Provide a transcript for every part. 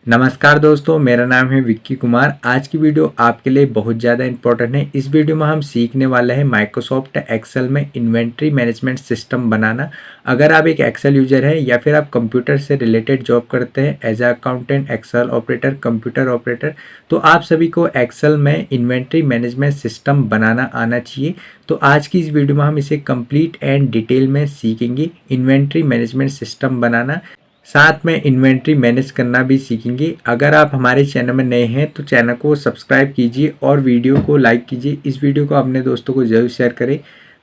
नमस्कार दोस्तों, मेरा नाम है विक्की कुमार। आज की वीडियो आपके लिए बहुत ज़्यादा इंपॉर्टेंट है। इस वीडियो में हम सीखने वाले हैं माइक्रोसॉफ्ट एक्सेल में इन्वेंट्री मैनेजमेंट सिस्टम बनाना। अगर आप एक एक्सेल यूजर हैं या फिर आप कंप्यूटर से रिलेटेड जॉब करते हैं as a accountant, Excel operator, computer operator, तो आप सभी को एक्सेल में इन्वेंट्री मैनेजमेंट सिस्टम बनाना आना चाहिए। तो आज की इस वीडियो में हम इसे कंप्लीट एंड डिटेल में सीखेंगे, इन्वेंट्री मैनेजमेंट सिस्टम बनाना। साथ में इन्वेंट्री मैनेज करना भी सीखेंगे। अगर आप हमारे चैनल में नए हैं तो चैनल को सब्सक्राइब कीजिए और वीडियो को लाइक कीजिए। इस वीडियो को अपने दोस्तों को ज़रूर शेयर करें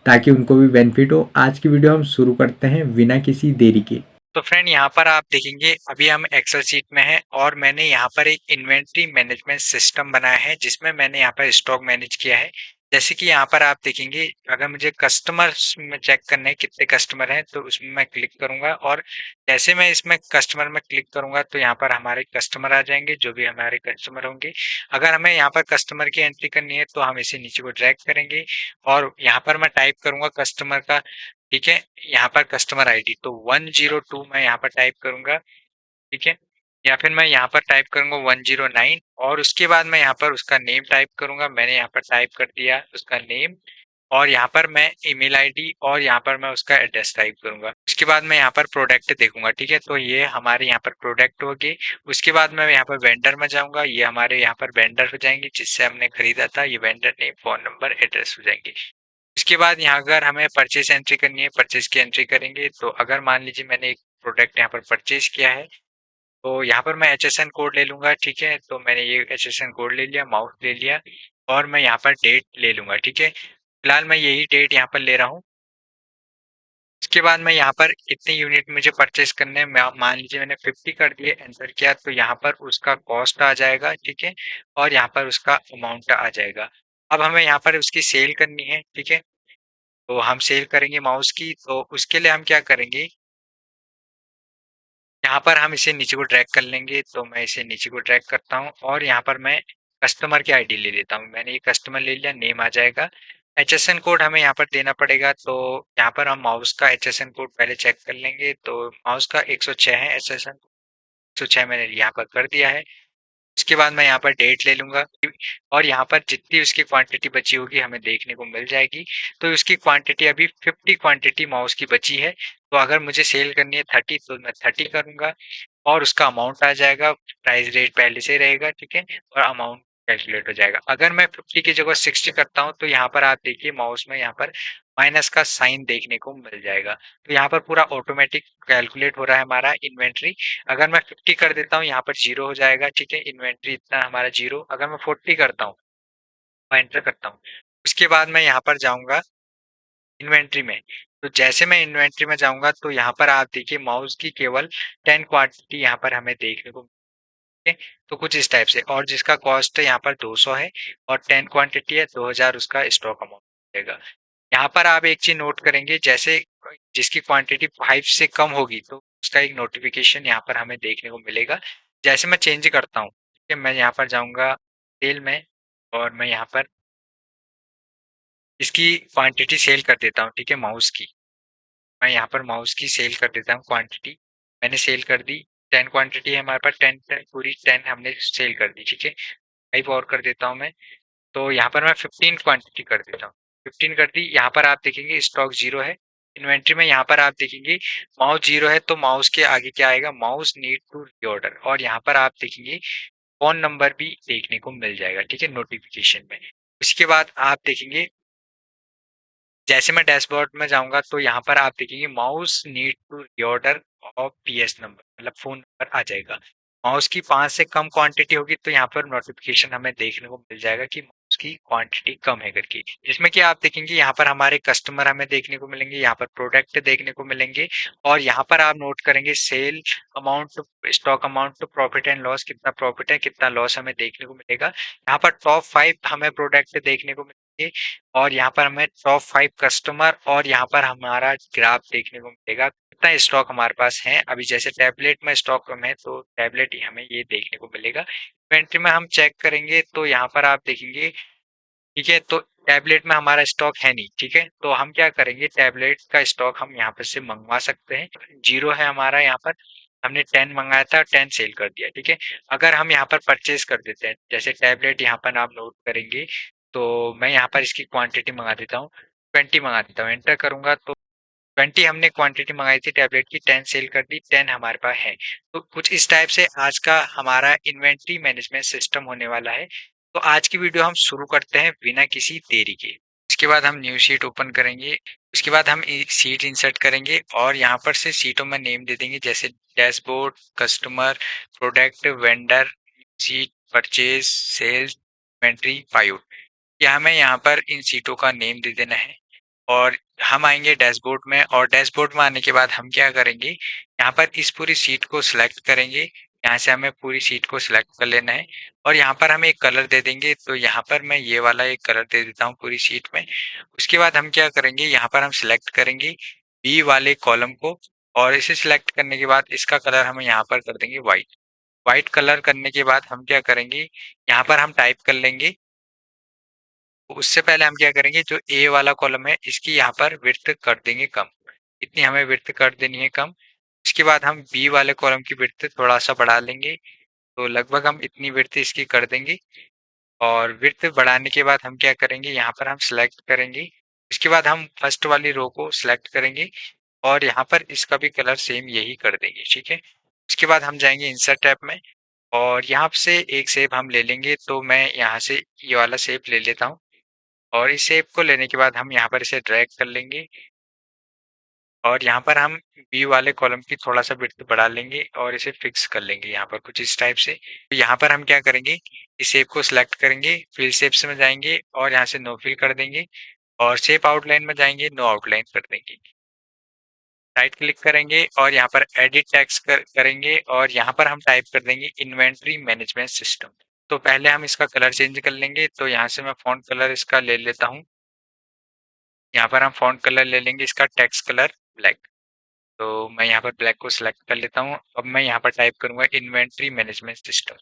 ताकि उनको भी बेनिफिट हो। आज की वीडियो हम शुरू करते हैं बिना किसी देरी के। तो फ्रेंड, यहाँ पर आप देखेंगे अभी हम एक्सेल शीट में हैं और मैंने यहाँ पर एक इन्वेंट्री मैनेजमेंट सिस्टम बनाया है जिसमें मैंने यहाँ पर स्टॉक मैनेज किया है। जैसे कि यहाँ पर आप देखेंगे, अगर मुझे कस्टमर्स में चेक करना है कितने कस्टमर हैं तो उसमें मैं क्लिक करूंगा और जैसे मैं इसमें कस्टमर में क्लिक करूंगा तो यहाँ पर हमारे कस्टमर आ जाएंगे, जो भी हमारे कस्टमर होंगे। अगर हमें यहाँ पर कस्टमर की एंट्री करनी है तो हम इसे नीचे को ड्रैग करेंगे और यहाँ पर मैं टाइप करूंगा कस्टमर का। ठीक है, यहाँ पर कस्टमर आईडी तो 102 मैं यहाँ पर टाइप करूंगा। ठीक है, या फिर मैं यहाँ पर टाइप करूंगा 109 और उसके बाद मैं यहाँ पर उसका नेम टाइप करूंगा। मैंने यहाँ पर टाइप कर दिया उसका नेम और यहाँ पर मैं ईमेल आईडी और यहाँ पर मैं उसका एड्रेस टाइप करूंगा। उसके बाद मैं यहाँ पर प्रोडक्ट देखूंगा। ठीक है, तो ये हमारे यहाँ पर प्रोडक्ट हो गए। उसके बाद मैं यहाँ पर वेंडर में जाऊंगा, ये हमारे यहाँ पर वेंडर हो जाएंगे जिससे हमने खरीदा था। ये vendor name, phone number, address हो जाएंगे। उसके बाद यहाँ अगर हमें परचेज एंट्री करनी है, परचेज की एंट्री करेंगे। तो अगर मान लीजिए मैंने एक प्रोडक्ट यहाँ पर परचेज किया है तो यहाँ पर मैं HSN कोड ले लूंगा। ठीक है, तो मैंने ये HSN कोड ले लिया, माउस ले लिया और मैं यहाँ पर डेट ले लूंगा। ठीक है, फिलहाल मैं यही डेट यहाँ पर ले रहा हूँ। उसके बाद मैं यहाँ पर कितने यूनिट मुझे परचेज करने हैं, मान लीजिए मैंने 50 कर दिए, एंटर किया तो यहाँ पर उसका कॉस्ट आ जाएगा। ठीक है, और यहाँ पर उसका अमाउंट आ जाएगा। अब हमें यहाँ पर उसकी सेल करनी है। ठीक है, तो हम सेल करेंगे माउस की, तो उसके लिए हम क्या करेंगे, यहाँ पर हम इसे नीचे को ड्रैग कर लेंगे। तो मैं इसे नीचे को ड्रैग करता हूँ और यहाँ पर मैं कस्टमर की आईडी ले लेता हूँ। मैंने ये कस्टमर ले लिया, नेम आ जाएगा। HSN कोड हमें यहाँ पर देना पड़ेगा, तो यहाँ पर हम माउस का HSN कोड पहले चेक कर लेंगे। तो माउस का 106 है HSN, 106 मैंने यहाँ पर कर दिया है। उसके बाद मैं यहाँ पर डेट ले लूंगा और यहाँ पर जितनी उसकी क्वांटिटी बची होगी हमें देखने को मिल जाएगी। तो उसकी क्वांटिटी अभी 50 क्वांटिटी माउस की बची है। तो अगर मुझे सेल करनी है 30 तो मैं 30 करूंगा और उसका अमाउंट आ जाएगा। प्राइस रेट पहले से रहेगा। ठीक है, और अमाउंट कैलकुलेट हो जाएगा। अगर मैं 50 की जगह 60 करता हूँ तो यहाँ पर आप देखिए माउस में यहाँ पर माइनस का साइन देखने को मिल जाएगा। तो यहाँ पर पूरा ऑटोमेटिक कैलकुलेट हो रहा है हमारा इन्वेंट्री। अगर मैं 50 कर देता हूँ यहाँ पर जीरो हो जाएगा। ठीक है, इन्वेंट्री इतना हमारा जीरो। अगर मैं 40 करता हूँ, मैं एंटर करता हूँ, उसके बाद मैं यहाँ पर जाऊंगा इन्वेंट्री में। तो जैसे मैं इन्वेंट्री में जाऊंगा तो यहाँ पर आप देखिए माउस की केवल 10 क्वांटिटी यहाँ पर हमें देखने को मिलती है। तो कुछ इस टाइप से, और जिसका कॉस्ट यहाँ पर 200 है और 10 क्वांटिटी है, 2000 उसका स्टॉक अमाउंट रहेगा। यहाँ पर आप एक चीज नोट करेंगे, जैसे जिसकी क्वांटिटी 5 से कम होगी तो उसका एक नोटिफिकेशन यहाँ पर हमें देखने को मिलेगा। जैसे मैं चेंज करता हूँ, ठीक है, मैं यहाँ पर जाऊंगा सेल में और मैं यहाँ पर इसकी क्वांटिटी सेल कर देता हूँ। ठीक है, माउस की मैं यहाँ पर माउस की सेल कर देता हूँ क्वांटिटी। मैंने सेल कर दी, 10 क्वांटिटी है हमारे पास, 10 पूरी 10 हमने सेल कर दी। ठीक है, 5 और कर देता हूँ मैं। तो यहाँ पर मैं 15 क्वांटिटी कर देता हूँ, 15 कर दी। यहाँ पर आप देखेंगे स्टॉक जीरो है इन्वेंट्री में। यहाँ पर आप देखेंगे माउस जीरो है तो माउस के आगे क्या आएगा, माउस नीड टू रीऑर्डर। और यहाँ पर आप देखेंगे फोन नंबर भी देखने को मिल जाएगा। ठीक है, नोटिफिकेशन में। उसके बाद आप देखेंगे जैसे मैं डैशबोर्ड में जाऊंगा तो यहाँ पर आप देखेंगे mouse need to reorder of PS number, मतलब फोन नंबर आ जाएगा। माउस की 5 से कम क्वांटिटी होगी तो यहाँ पर नोटिफिकेशन हमें देखने को मिल जाएगा कि माउस की क्वांटिटी कम है करके। जिसमें कि आप देखेंगे यहाँ पर हमारे कस्टमर हमें देखने को मिलेंगे, यहाँ पर प्रोडक्ट देखने को मिलेंगे और यहाँ पर आप नोट करेंगे sale amount, stock amount, profit and loss, कितना प्रॉफिट है कितना लॉस हमें देखने को मिलेगा। यहाँ पर टॉप 5 हमें प्रोडक्ट देखने को मिलेंगे और यहाँ पर हमें टॉप 5 कस्टमर और यहाँ पर हमारा ग्राफ देखने को मिलेगा कितना स्टॉक हमारे पास है। अभी जैसे टैबलेट में स्टॉक कम है तो टैबलेट ही हमें ये देखने को मिलेगा। इन्वेंट्री में हम चेक करेंगे तो यहाँ पर आप देखेंगे, ठीक है, तो टैबलेट में हमारा स्टॉक है नहीं। ठीक है, तो हम क्या करेंगे, टैबलेट का स्टॉक हम यहाँ पर से मंगवा सकते हैं। जीरो है हमारा यहाँ पर। हमने 10 मंगाया था, 10 सेल कर दिया, ठीक है। अगर हम यहाँ पर परचेज कर देते हैं, जैसे टैबलेट यहाँ पर आप नोट करेंगे, तो मैं यहाँ पर इसकी क्वांटिटी मंगा देता हूँ, 20 मंगा देता हूँ, एंटर करूंगा तो 20 हमने क्वांटिटी मंगाई थी टैबलेट की, 10 सेल कर दी, 10 हमारे पास है। तो कुछ इस टाइप से आज का हमारा इन्वेंट्री मैनेजमेंट सिस्टम होने वाला है। तो आज की वीडियो हम शुरू करते हैं बिना किसी देरी के। इसके बाद हम न्यू शीट ओपन करेंगे, उसके बाद हम एक शीट इंसर्ट करेंगे और यहाँ पर से शीटों में नेम दे देंगे, जैसे dashboard, customer, product, vendor, sheet, purchase, sales, inventory, payout. या हमें यहाँ पर इन शीटों का नेम दे देना है और हम आएंगे डैशबोर्ड में, और डैशबोर्ड में आने के बाद हम क्या करेंगे, यहाँ पर इस पूरी शीट को सिलेक्ट करेंगे। यहाँ से हमें पूरी शीट को सिलेक्ट कर लेना है और यहाँ पर हम एक कलर दे देंगे, तो यहाँ पर मैं ये वाला एक कलर दे देता हूँ पूरी शीट में। उसके बाद हम क्या करेंगे, यहाँ पर हम सिलेक्ट करेंगे बी वाले कॉलम को, और इसे सिलेक्ट करने के बाद इसका कलर हम यहाँ पर कर देंगे व्हाइट। व्हाइट कलर करने के बाद हम क्या करेंगे, यहाँ पर हम टाइप कर लेंगे। उससे पहले हम क्या करेंगे, जो ए वाला कॉलम है इसकी यहाँ पर विड्थ कर देंगे कम, इतनी हमें विड्थ कर देनी है कम। इसके बाद हम बी वाले कॉलम की विड्थ थोड़ा सा बढ़ा लेंगे, तो लगभग हम इतनी विड्थ इसकी कर देंगे। और विड्थ बढ़ाने के बाद हम क्या करेंगे, यहाँ पर हम सिलेक्ट करेंगे। इसके बाद हम फर्स्ट वाली रो को सिलेक्ट करेंगे और यहाँ पर इसका भी कलर सेम यही कर देंगे, ठीक है। उसके बाद हम जाएंगे इंसर्ट टैब में और यहाँ से एक शेप हम ले लेंगे, तो मैं यहाँ से ये वाला शेप ले लेता हूँ और इस शेप को लेने के बाद हम यहाँ पर इसे ड्रैग कर लेंगे और यहाँ पर हम बी वाले कॉलम की थोड़ा सा विड्थ बढ़ा लेंगे और इसे फिक्स कर लेंगे यहाँ पर कुछ इस टाइप से। तो यहाँ पर हम क्या करेंगे, इस शेप को सिलेक्ट करेंगे, फिल शेप्स में जाएंगे और यहाँ से नो फिल कर देंगे और शेप आउटलाइन में जाएंगे, नो आउटलाइन कर देंगे। राइट क्लिक करेंगे और यहाँ पर एडिट टेक्स्ट करेंगे और यहाँ पर हम टाइप कर देंगे इन्वेंट्री मैनेजमेंट सिस्टम। तो पहले हम इसका कलर चेंज कर लेंगे, तो यहाँ से मैं फॉन्ट कलर इसका ले लेता हूँ। यहाँ पर हम फॉन्ट कलर ले लेंगे इसका टेक्स्ट कलर ब्लैक। तो मैं यहाँ पर ब्लैक को सिलेक्ट कर लेता हूँ। अब मैं यहाँ पर टाइप करूंगा इन्वेंट्री मैनेजमेंट सिस्टम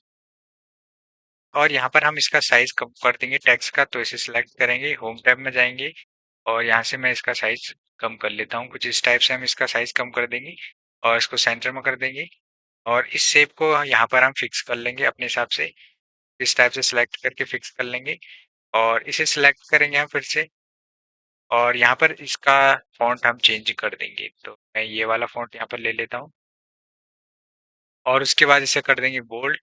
और यहाँ पर हम इसका साइज कम कर देंगे टेक्स्ट का, तो इसे सिलेक्ट करेंगे, होम टैब में जाएंगे और यहाँ से मैं इसका साइज कम कर लेता हूँ। कुछ इस टाइप से हम इसका साइज कम कर देंगे और इसको सेंटर में कर देंगे और इस शेप को यहाँ पर हम फिक्स कर लेंगे अपने हिसाब से। इस टाइप से सिलेक्ट करके फिक्स कर लेंगे और इसे सिलेक्ट करेंगे हम फिर से और यहाँ पर इसका फॉन्ट हम चेंज कर देंगे। तो मैं ये वाला फॉन्ट यहाँ पर ले लेता हूँ और उसके बाद इसे कर देंगे बोल्ड।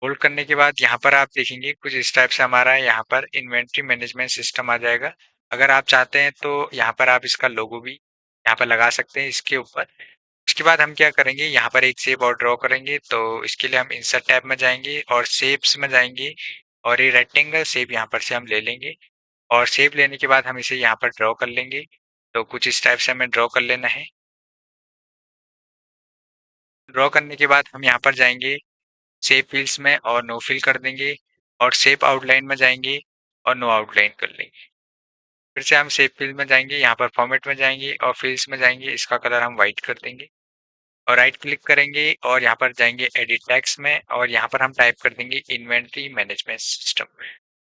बोल्ड करने के बाद यहाँ पर आप देखेंगे कुछ इस टाइप से हमारा यहाँ पर इन्वेंट्री मैनेजमेंट सिस्टम आ जाएगा। अगर आप चाहते हैं तो यहाँ पर आप इसका लोगो भी यहाँ पर लगा सकते हैं इसके ऊपर। उसके बाद हम क्या करेंगे, यहाँ पर एक शेप और ड्रॉ करेंगे, तो इसके लिए हम इंसर्ट टैब में जाएंगे और शेप्स में जाएंगे और ये रेक्टेंगल शेप यहाँ पर से हम ले लेंगे और शेप लेने के बाद हम इसे यहाँ पर ड्रॉ कर लेंगे। तो कुछ इस टाइप से हमें ड्रॉ कर लेना है। ड्रॉ करने के बाद हम यहाँ पर जाएंगे शेप फिल्स में और नो फिल कर देंगे और शेप आउटलाइन में जाएंगे और नो आउटलाइन कर लेंगे। फिर से हम शेप फिल में जाएंगे, यहाँ पर फॉर्मेट में जाएंगे और फिल्स में जाएंगे, इसका कलर हम व्हाइट कर देंगे और राइट क्लिक करेंगे और यहाँ पर जाएंगे एडिट टेक्स्ट में और यहाँ पर हम टाइप कर देंगे इन्वेंट्री मैनेजमेंट सिस्टम।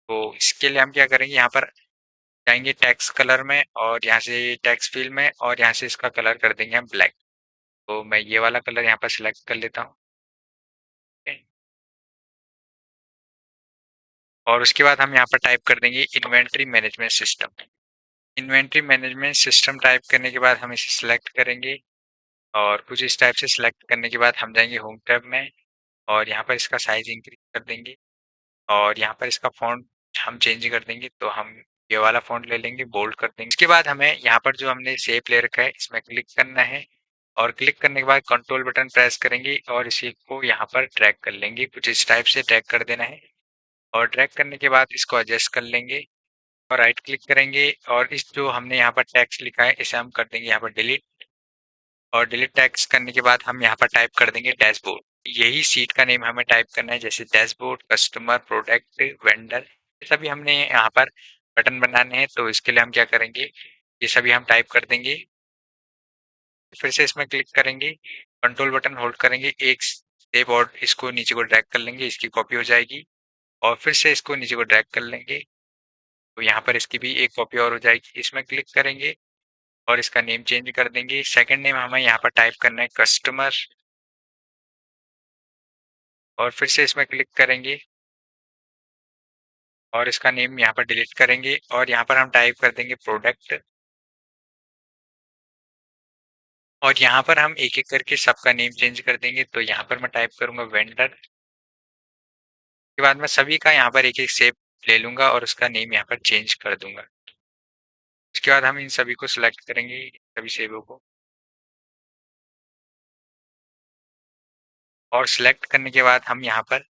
तो इसके लिए हम क्या करेंगे, यहाँ पर जाएंगे टेक्स्ट कलर में और यहाँ से टेक्स्ट फील्ड में और यहाँ से इसका कलर कर देंगे हम ब्लैक। तो मैं ये वाला कलर यहाँ पर सिलेक्ट कर लेता हूँ और उसके बाद हम यहाँ पर टाइप कर देंगे inventory management system. Inventory management system type करने के बाद हम इसे सिलेक्ट करेंगे और कुछ इस टाइप से सिलेक्ट करने के बाद हम जाएंगे होम टैब में और यहाँ पर इसका साइज इंक्रीज कर देंगे और यहाँ पर इसका फॉन्ट हम चेंज कर देंगे। तो हम ये वाला फॉन्ट ले लेंगे, बोल्ड कर देंगे। इसके बाद हमें यहाँ पर जो हमने शेप ले रखा है इसमें क्लिक करना है और क्लिक करने के बाद कंट्रोल बटन प्रेस करेंगे और इसी को यहाँ पर ड्रैग कर लेंगे, कुछ इस टाइप से ड्रैग कर देना है और ड्रैग करने के बाद इसको एडजस्ट कर लेंगे और राइट क्लिक करेंगे और इस जो हमने यहाँ पर टेक्स्ट लिखा है इसे हम कर देंगे यहाँ पर डिलीट और डिलीट टेक्स्ट करने के बाद हम यहाँ पर टाइप कर देंगे डैशबोर्ड। यही सीट का नेम हमें टाइप करना है, जैसे डैशबोर्ड, कस्टमर, प्रोडक्ट, वेंडर, ये सभी हमने यहाँ पर बटन बनाने हैं। तो इसके लिए हम क्या करेंगे, ये सभी हम टाइप कर देंगे। फिर से इसमें क्लिक करेंगे, कंट्रोल बटन होल्ड करेंगे, एक स्टेप और इसको नीचे को ड्रैग कर लेंगे, इसकी कॉपी हो जाएगी और फिर से इसको नीचे को ड्रैग कर लेंगे, तो यहाँ पर इसकी भी एक कॉपी और हो जाएगी। इसमें क्लिक करेंगे और इसका नेम चेंज कर देंगे। सेकंड नेम हमें यहाँ पर टाइप करना है कस्टमर और फिर से इसमें क्लिक करेंगे और इसका नेम यहाँ पर डिलीट करेंगे और यहाँ पर हम टाइप कर देंगे प्रोडक्ट और यहाँ पर हम एक-एक करके सबका नेम चेंज कर देंगे। तो यहाँ पर मैं टाइप करूँगा वेंडर, उसके बाद मैं सभी का यहाँ पर एक-एक शेप ले लूँगा और उसका नेम यहाँ पर चेंज कर दूँगा। उसके बाद हम इन सभी को सिलेक्ट करेंगे, सभी सेवों को और सिलेक्ट करने के बाद हम यहाँ पर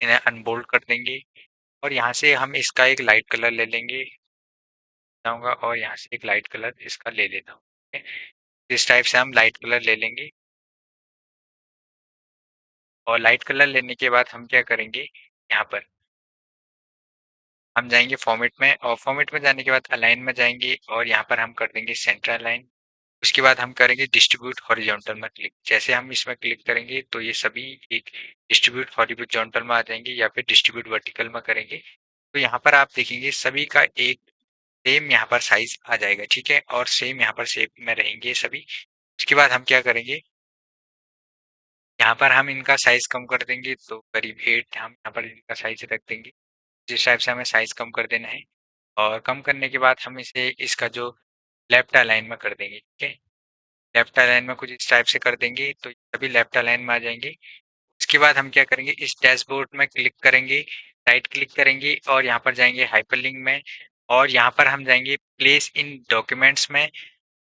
इन्हें अनबोल्ड कर देंगे और यहाँ से हम इसका एक लाइट कलर ले लेंगे जाऊँगा और यहाँ से एक लाइट कलर इसका ले लेता हूँ। ठीक है? इस टाइप से हम लाइट कलर ले लेंगे और लाइट कलर लेने के बाद हम क्या करेंगे, यहाँ पर हम जाएँगे फॉर्मेट में और फॉर्मेट में जाने के बाद अलाइन में जाएँगे और यहाँ पर हम कर देंगे सेंटर अलाइन। उसके बाद हम करेंगे डिस्ट्रीब्यूट हॉरिजॉन्टल में क्लिक। जैसे हम इसमें क्लिक करेंगे तो ये सभी एक डिस्ट्रीब्यूट हॉरिजॉन्टल में आ जाएँगे या फिर डिस्ट्रीब्यूट वर्टिकल में करेंगे। तो यहाँ पर आप देखेंगे सभी का एक सेम यहाँ पर साइज़ आ जाएगा, ठीक है? और सेम यहाँ पर शेप में रहेंगे सभी। उसके बाद हम क्या करेंगे, यहाँ पर हम इनका साइज़ कम कर देंगे तो करीब 8 हम यहाँ पर इनका साइज़ रख देंगे। जिस टाइप से हमें साइज़ कम कर देना है और कम करने के बाद हम इसे इसका जो लेफ्ट अलाइन में कर देंगे, ठीक है? लेफ्ट अलाइन में कुछ इस टाइप से कर देंगे तो सभी लेफ्ट अलाइन में आ जाएँगे। उसके बाद हम क्या करेंगे, इस डैशबोर्ड में क्लिक करेंगे, राइट क्लिक करेंगे और यहाँ पर जाएँगे हाइपरलिंक में और यहाँ पर हम जाएँगे प्लेस इन डॉक्यूमेंट्स में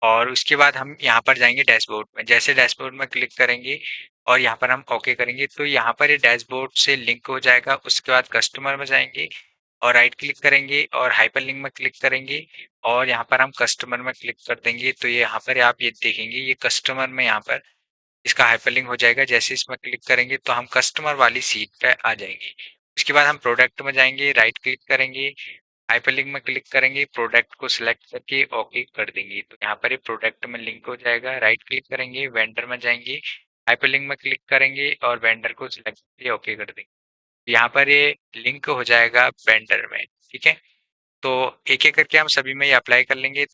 और उसके बाद हम यहाँ पर जाएँगे डैशबोर्ड में। जैसे डैशबोर्ड में क्लिक करेंगे और यहाँ पर हम ओके करेंगे तो यहाँ पर ये डैशबोर्ड से लिंक हो जाएगा। उसके बाद कस्टमर में जाएँगे और राइट क्लिक करेंगे और हाइपरलिंक में क्लिक करेंगे और यहाँ पर हम कस्टमर में क्लिक कर देंगे तो ये यहाँ पर आप ये देखेंगे ये कस्टमर में यहाँ पर इसका हाइपरलिंक हो जाएगा। जैसे इसमें क्लिक करेंगे तो हम कस्टमर वाली सीट पे आ जाएंगे। उसके बाद हम प्रोडक्ट में जाएंगे, राइट क्लिक करेंगे, हाइपरलिंक में क्लिक करेंगे, प्रोडक्ट को सिलेक्ट करके ओके कर देंगे तो यहाँ पर ये प्रोडक्ट में लिंक हो जाएगा। राइट क्लिक करेंगे, वेंडर में जाएंगे, हाइपरलिंक में क्लिक करेंगे और वेंडर को सिलेक्ट करके ओके कर देंगे। यहाँ पर ये लिंक हो जाएगा वेंडर में, ठीक है? तो एक-एक करके हम सभी में ये अप्लाई कर लेंगे।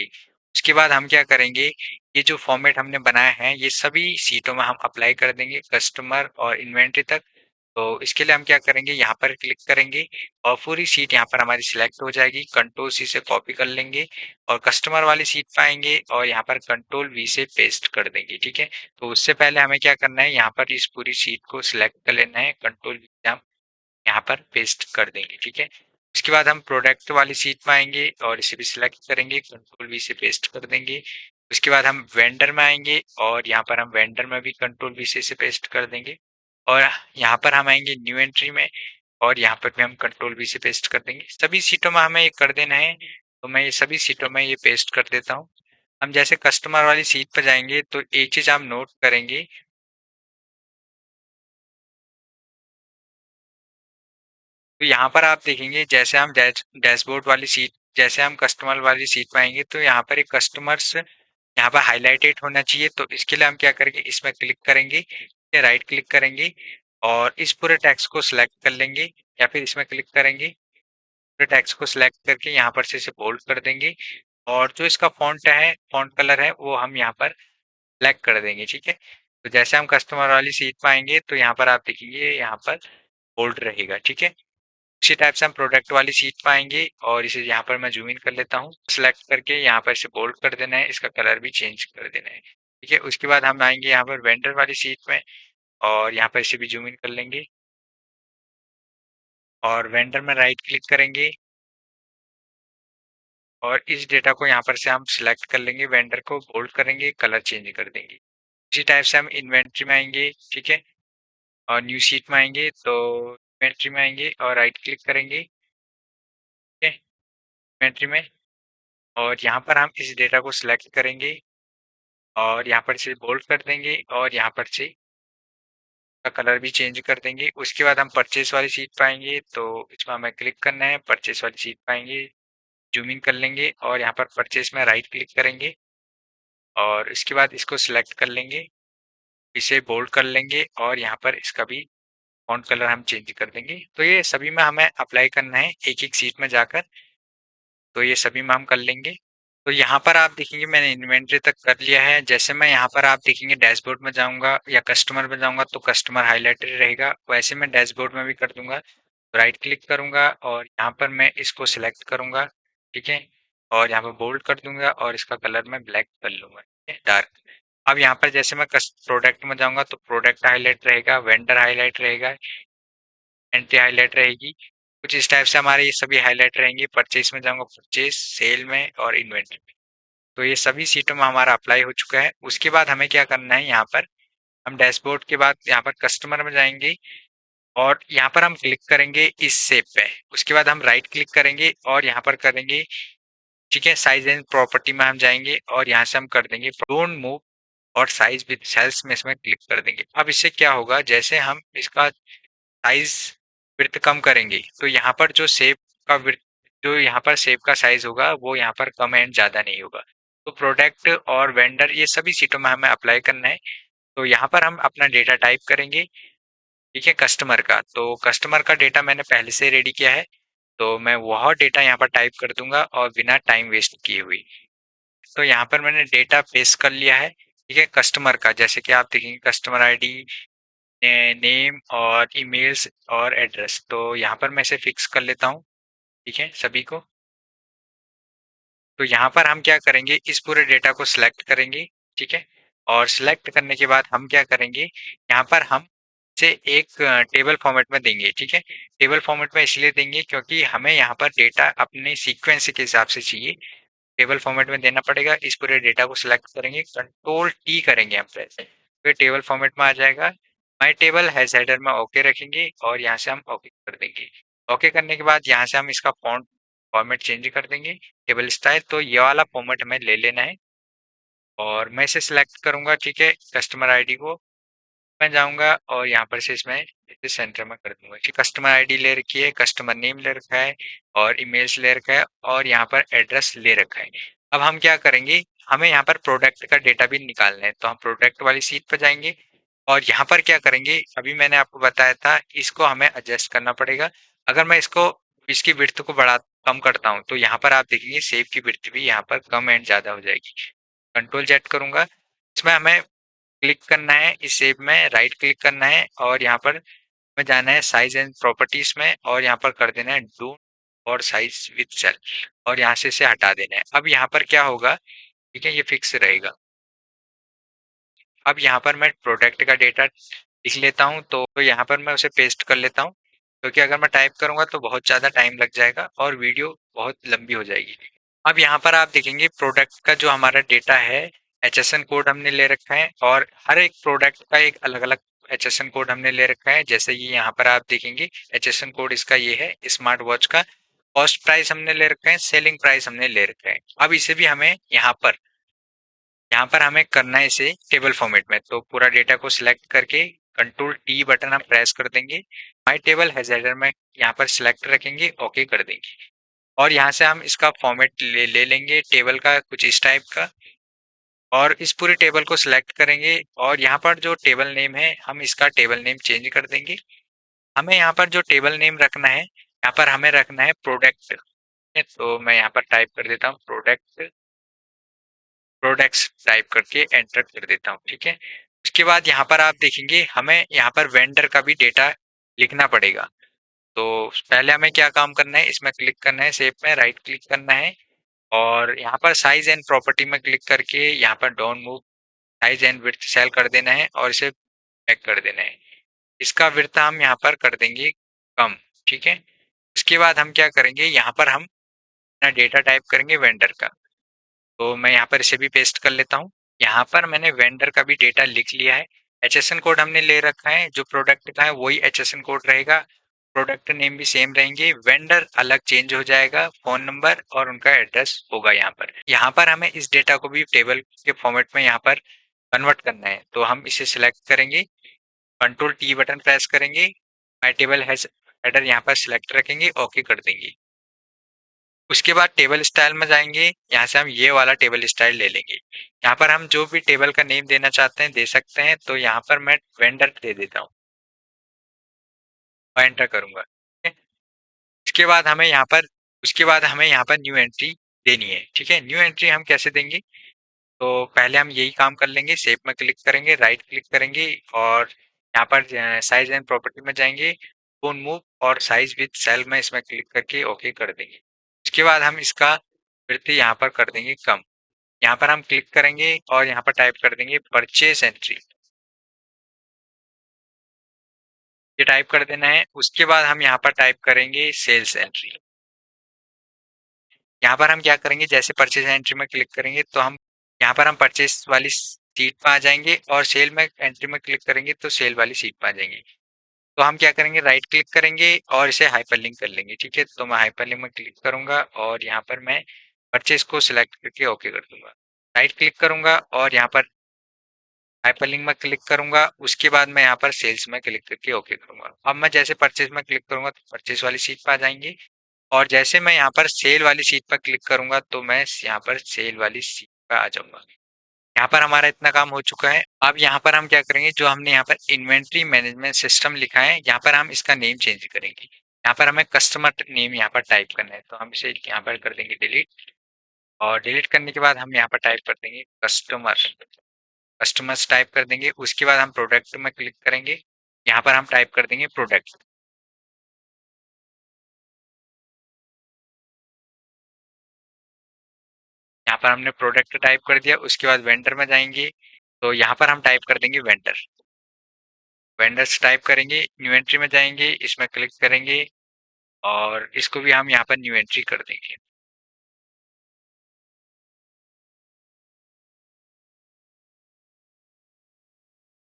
उसके बाद हम क्या करेंगे, ये जो फॉर्मेट हमने बनाया है, ये सभी सीटों में हम अप्लाई कर देंगे कस्टमर और इन्वेंटरी तक। तो इसके लिए हम क्या करेंगे, यहाँ पर क्लिक करेंगे और पूरी सीट यहाँ पर हमारी सिलेक्ट हो जाएगी। कंट्रोल सी से कॉपी कर लेंगे और कस्टमर वाली सीट पे आएँगे और यहाँ पर कंट्रोल वी से पेस्ट कर देंगे, ठीक है? तो उससे पहले हमें क्या करना है, यहाँ पर इस पूरी सीट को सिलेक्ट कर लेना है, कंट्रोल वी से हम यहाँ पर पेस्ट कर देंगे, ठीक है? उसके बाद हम प्रोडक्ट वाली सीट में आएँगे और इसे भी सिलेक्ट करेंगे, कंट्रोल वी से पेस्ट कर देंगे। उसके बाद हम वेंडर में आएँगे और यहाँ पर हम वेंडर में भी कंट्रोल वी से इसे पेस्ट कर देंगे और यहाँ पर हम आएँगे न्यू एंट्री में और यहाँ पर भी हम कंट्रोल वी से पेस्ट कर देंगे। सभी सीटों में हमें ये कर देना है, तो मैं ये सभी सीटों में ये पेस्ट कर देता हूँ। हम जैसे कस्टमर वाली सीट पे जाएँगे तो एक चीज़ आप नोट करेंगे, तो यहाँ पर आप देखेंगे जैसे हम डैशबोर्ड वाली सीट जैसे हम कस्टमर वाली सीट पे आएँगे तो यहाँ पर एक कस्टमर्स यहाँ पर हाइलाइटेड होना चाहिए। तो इसके लिए हम क्या करेंगे, इसमें क्लिक करेंगे, या राइट क्लिक करेंगे और इस पूरे टेक्स्ट को सिलेक्ट कर लेंगे या फिर इसमें क्लिक करेंगे, पूरे टेक्स्ट को सिलेक्ट करके यहाँ पर से इसे बोल्ड कर देंगे और जो इसका फ़ॉन्ट कलर है वो हम यहाँ पर ब्लैक कर देंगे, ठीक है? तो जैसे हम कस्टमर वाली सीट पे आएँगे तो यहाँ पर आप देखेंगे यहाँ पर बोल्ड रहेगा, ठीक है? उसी टाइप से हम प्रोडक्ट वाली सीट पे आएँगे और इसे यहाँ पर मैं ज़ूम इन कर लेता हूँ। सेलेक्ट करके यहाँ पर इसे बोल्ड कर देना है, इसका कलर भी चेंज कर देना है। ठीक है? उसके बाद हम आएँगे यहाँ पर वेंडर वाली सीट में और यहाँ पर इसे भी ज़ूम इन कर लेंगे और वेंडर में राइट क्लिक करेंगे और इस डेटा को यहाँ पर से हम सिलेक्ट कर लेंगे, वेंडर को बोल्ड करेंगे, कलर चेंज कर देंगे। इसी टाइप से हम इन्वेंटरी में आएँगे, ठीक है? और न्यू शीट में आएँगे तो इन्वेंटरी में आएँगे और राइट क्लिक करेंगे, ठीक है? इन्वेंटरी में और यहाँ पर हम इस डेटा को सिलेक्ट करेंगे और यहाँ पर से बोल्ड कर देंगे और यहाँ पर से का कलर भी चेंज कर देंगे। उसके बाद हम परचेस वाली सीट पाएंगे तो इसमें हमें क्लिक करना है, परचेस वाली सीट पाएंगे, जूम इन कर लेंगे और यहाँ पर परचेस में राइट क्लिक करेंगे और इसके बाद इसको सिलेक्ट कर लेंगे, इसे बोल्ड कर लेंगे और यहाँ पर इसका भी फॉन्ट कलर हम चेंज कर देंगे। तो ये सभी में हमें अप्लाई करना है एक एक सीट में जाकर, तो ये सभी में हम कर लेंगे। तो यहाँ पर आप देखेंगे मैंने इन्वेंट्री तक कर लिया है। जैसे मैं यहाँ पर आप देखेंगे डैशबोर्ड में जाऊंगा या कस्टमर में जाऊंगा तो कस्टमर हाईलाइटेड रहेगा, वैसे मैं डैशबोर्ड में भी कर दूंगा। राइट क्लिक करूंगा और यहाँ पर मैं इसको सिलेक्ट करूंगा, ठीक है, और यहाँ पर बोल्ड कर दूंगा और इसका कलर मैं ब्लैक कर लूंगा, ठीक है, डार्क। अब यहाँ पर जैसे मैं प्रोडक्ट में जाऊंगा तो प्रोडक्ट हाईलाइट रहेगा, वेंडर हाईलाइट रहेगा, एंट्री हाईलाइट रहेगी। कुछ इस टाइप से हमारे ये सभी हाईलाइट रहेंगे। परचेज में जाऊंगा, परचेज, सेल में और इन्वेंट्री में। तो ये सभी सीटों में हमारा अप्लाई हो चुका है। उसके बाद हमें क्या करना है, यहाँ पर हम डैशबोर्ड के बाद यहाँ पर कस्टमर में जाएंगे और यहाँ पर हम क्लिक करेंगे इस शेप पे। उसके बाद हम राइट क्लिक करेंगे और यहाँ पर करेंगे, ठीक है, साइज एंड प्रॉपर्टी में हम जाएंगे और यहाँ से हम कर देंगे डोंट मूव और साइज विद सेल्स में इसमें क्लिक कर देंगे। अब इससे क्या होगा, जैसे हम इसका साइज विड्थ कम करेंगे तो यहाँ पर जो शेप का विड्थ, जो यहाँ पर शेप का साइज होगा वो यहाँ पर कम एंड ज्यादा नहीं होगा। तो प्रोडक्ट और वेंडर ये सभी सीटों में हमें अप्लाई करना है। तो यहाँ पर हम अपना डेटा टाइप करेंगे, ठीक है, कस्टमर का। तो कस्टमर का डेटा मैंने पहले से रेडी किया है, तो मैं वह डेटा यहाँ पर टाइप कर दूंगा और बिना टाइम वेस्ट किए हुए। तो यहाँ पर मैंने डेटा पेस्ट कर लिया है, ठीक है, कस्टमर का। जैसे कि आप देखेंगे कस्टमर आईडी, नेम और ईमेल्स और एड्रेस, तो यहाँ पर मैं इसे फिक्स कर लेता हूँ, ठीक है, सभी को। तो यहाँ पर हम क्या करेंगे, इस पूरे डेटा को सिलेक्ट करेंगे, ठीक है, और सिलेक्ट करने के बाद हम क्या करेंगे, यहाँ पर हम इसे एक टेबल फॉर्मेट में देंगे, ठीक है। टेबल फॉर्मेट में इसलिए देंगे क्योंकि हमें यहाँ पर डेटा अपने सीक्वेंस के हिसाब से चाहिए, टेबल फॉर्मेट में देना पड़ेगा। इस पूरे डेटा को सिलेक्ट करेंगे, कंट्रोल टी करेंगे हम प्रेस, फिर टेबल फॉर्मेट में आ जाएगा। माय टेबल हैज हेडर में ओके रखेंगे और यहाँ से हम ओके कर देंगे। ओके करने के बाद यहाँ से हम इसका फॉन्ट फॉर्मेट चेंज कर देंगे, टेबल स्टाइल। तो ये वाला फॉर्मेट हमें ले लेना है और मैं इसे सिलेक्ट करूंगा, ठीक है, कस्टमर आईडी को। मैं जाऊंगा और यहाँ पर से इसमें इसे सेंटर में कर दूंगा कि कस्टमर आईडी ले रखी है, कस्टमर नेम ले रखा है और ईमेल्स ले रखा है और यहाँ पर एड्रेस ले रखा है। अब हम क्या करेंगे, हमें यहाँ पर प्रोडक्ट का डेटा भी निकालना है, तो हम प्रोडक्ट वाली सीट पर जाएंगे और यहाँ पर क्या करेंगे, अभी मैंने आपको बताया था इसको हमें एडजस्ट करना पड़ेगा। अगर मैं इसको, इसकी विड्थ को बढ़ा कम करता हूँ तो यहाँ पर आप देखेंगे सेव की विड्थ भी यहाँ पर कम एंड ज्यादा हो जाएगी। कंट्रोल जेड करूंगा, इसमें हमें क्लिक करना है, इस शेप में राइट क्लिक करना है और यहाँ पर हमें जाना है साइज एंड प्रॉपर्टीज में और यहाँ पर कर देना है डू और साइज विद सेल और यहाँ से इसे हटा देना है। अब यहाँ पर क्या होगा, ठीक है, ये फिक्स रहेगा। अब यहाँ पर मैं प्रोडक्ट का डेटा लिख लेता हूँ, तो यहाँ पर मैं उसे पेस्ट कर लेता हूँ, क्योंकि अगर मैं टाइप करूंगा तो बहुत ज़्यादा टाइम लग जाएगा और वीडियो बहुत लंबी हो जाएगी। अब यहाँ पर आप देखेंगे प्रोडक्ट का जो हमारा डेटा है, एचएसएन कोड हमने ले रखा है और हर एक प्रोडक्ट का एक अलग अलग एचएसएन कोड हमने ले रखा है। जैसे ये यहाँ पर आप देखेंगे एचएसएन कोड इसका ये है, स्मार्ट वॉच का कॉस्ट प्राइस हमने ले रखा है, सेलिंग प्राइस हमने ले रखा है। अब इसे भी हमें यहाँ पर हमें करना है इसे टेबल फॉर्मेट में। तो पूरा डेटा को सिलेक्ट करके कंट्रोल टी बटन हम प्रेस कर देंगे, माई टेबल हैज हेडर में यहाँ पर सिलेक्ट रखेंगे, ओके कर देंगे और यहाँ से हम इसका फॉर्मेट ले लेंगे टेबल का कुछ इस टाइप का और इस पूरे टेबल को सिलेक्ट करेंगे और यहाँ पर जो टेबल नेम है हम इसका टेबल नेम चेंज कर देंगे। हमें यहाँ पर जो टेबल नेम रखना है, यहाँ पर हमें रखना है प्रोडक्ट, तो मैं यहाँ पर टाइप कर देता हूँ प्रोडक्ट, प्रोडक्ट्स टाइप करके एंटर कर देता हूँ, ठीक है। उसके बाद यहाँ पर आप देखेंगे हमें यहाँ पर वेंडर का भी डेटा लिखना पड़ेगा। तो पहले हमें क्या काम करना है, इसमें क्लिक करना है, शेप में राइट क्लिक करना है और यहाँ पर साइज एंड प्रॉपर्टी में क्लिक करके यहाँ पर don't move size and width cell कर देना है और इसे बैक कर देना है। इसका विड्थ हम यहाँ पर कर देंगे कम, ठीक है। उसके बाद हम क्या करेंगे, यहाँ पर हम अपना डेटा टाइप करेंगे वेंडर का। तो मैं यहाँ पर इसे भी पेस्ट कर लेता हूँ। यहाँ पर मैंने वेंडर का भी डेटा लिख लिया है, एचएसएन कोड हमने ले रखा है, जो प्रोडक्ट का है वही एचएसएन कोड रहेगा, प्रोडक्ट नेम भी सेम रहेंगे, वेंडर अलग चेंज हो जाएगा, फोन नंबर और उनका एड्रेस होगा यहाँ पर हमें इस डेटा को भी टेबल के फॉर्मेट में यहाँ पर कन्वर्ट करना है। तो हम इसे सिलेक्ट करेंगे, कंट्रोल टी बटन प्रेस करेंगे, माय टेबल हैज हेडर यहाँ पर सिलेक्ट रखेंगे, ओके कर देंगे। उसके बाद टेबल स्टाइल में जाएंगे, यहाँ से हम ये वाला टेबल स्टाइल ले लेंगे। यहाँ पर हम जो भी टेबल का नेम देना चाहते हैं दे सकते हैं, तो यहाँ पर मैं वेंडर दे देता हूँ और एंटर करूंगा, ठीक है? उसके बाद हमें यहाँ पर न्यू एंट्री देनी है, ठीक है। न्यू एंट्री हम कैसे देंगे, तो पहले हम यही काम कर लेंगे। शेप में क्लिक करेंगे, राइट क्लिक करेंगे और यहाँ पर साइज एंड प्रॉपर्टी में जाएंगे, फोन मूव और साइज विद सेल में इसमें क्लिक करके ओके कर देंगे। उसके बाद हम इसका विड्थ यहाँ पर कर देंगे कम। यहाँ पर हम क्लिक करेंगे और यहाँ पर टाइप कर देंगे परचेस एंट्री, ये टाइप कर देना है। उसके बाद हम यहाँ पर टाइप करेंगे सेल्स एंट्री। यहाँ पर हम क्या करेंगे, जैसे परचेज एंट्री में क्लिक करेंगे तो हम यहाँ पर हम परचेज वाली सीट पर आ जाएंगे और सेल में एंट्री में क्लिक करेंगे तो सेल वाली सीट पर आ जाएंगे। तो हम क्या करेंगे, राइट क्लिक करेंगे और इसे हाइपरलिंक कर लेंगे, ठीक है। तो मैं हाइपरलिंक में क्लिक करूंगा और यहाँ पर मैं परचेज को सिलेक्ट करके ओके कर दूंगा। राइट क्लिक करूंगा और यहाँ पर हाइपरलिंक में क्लिक करूंगा। उसके बाद मैं यहाँ पर सेल्स में क्लिक करके ओके करूंगा। अब मैं जैसे परचेज में क्लिक करूंगा तो परचेज वाली सीट पर आ जाएंगे और जैसे मैं यहाँ पर सेल वाली सीट पर क्लिक करूंगा तो मैं यहाँ पर सेल वाली सीट पर आ जाऊंगा। यहाँ पर हमारा इतना काम हो चुका है। अब यहाँ पर हम क्या करेंगे, जो हमने यहाँ पर इन्वेंट्री मैनेजमेंट सिस्टम लिखा है, यहाँ पर हम इसका नेम चेंज करेंगे। यहाँ पर हमें कस्टमर नेम यहाँ पर टाइप करना है, तो हम इसे यहाँ पर कर देंगे डिलीट। और डिलीट करने के बाद हम यहाँ पर टाइप कर देंगे कस्टमर, कस्टमर्स टाइप कर देंगे। उसके बाद हम प्रोडक्ट में क्लिक करेंगे, यहाँ पर हम टाइप कर देंगे प्रोडक्ट। यहाँ पर हमने प्रोडक्ट टाइप कर दिया। उसके बाद वेंडर में जाएंगे तो यहाँ पर हम टाइप कर देंगे वेंडर, वेंडर्स टाइप करेंगे। न्यू एंट्री में जाएंगे, इसमें क्लिक करेंगे और इसको भी हम यहाँ पर न्यू एंट्री कर देंगे।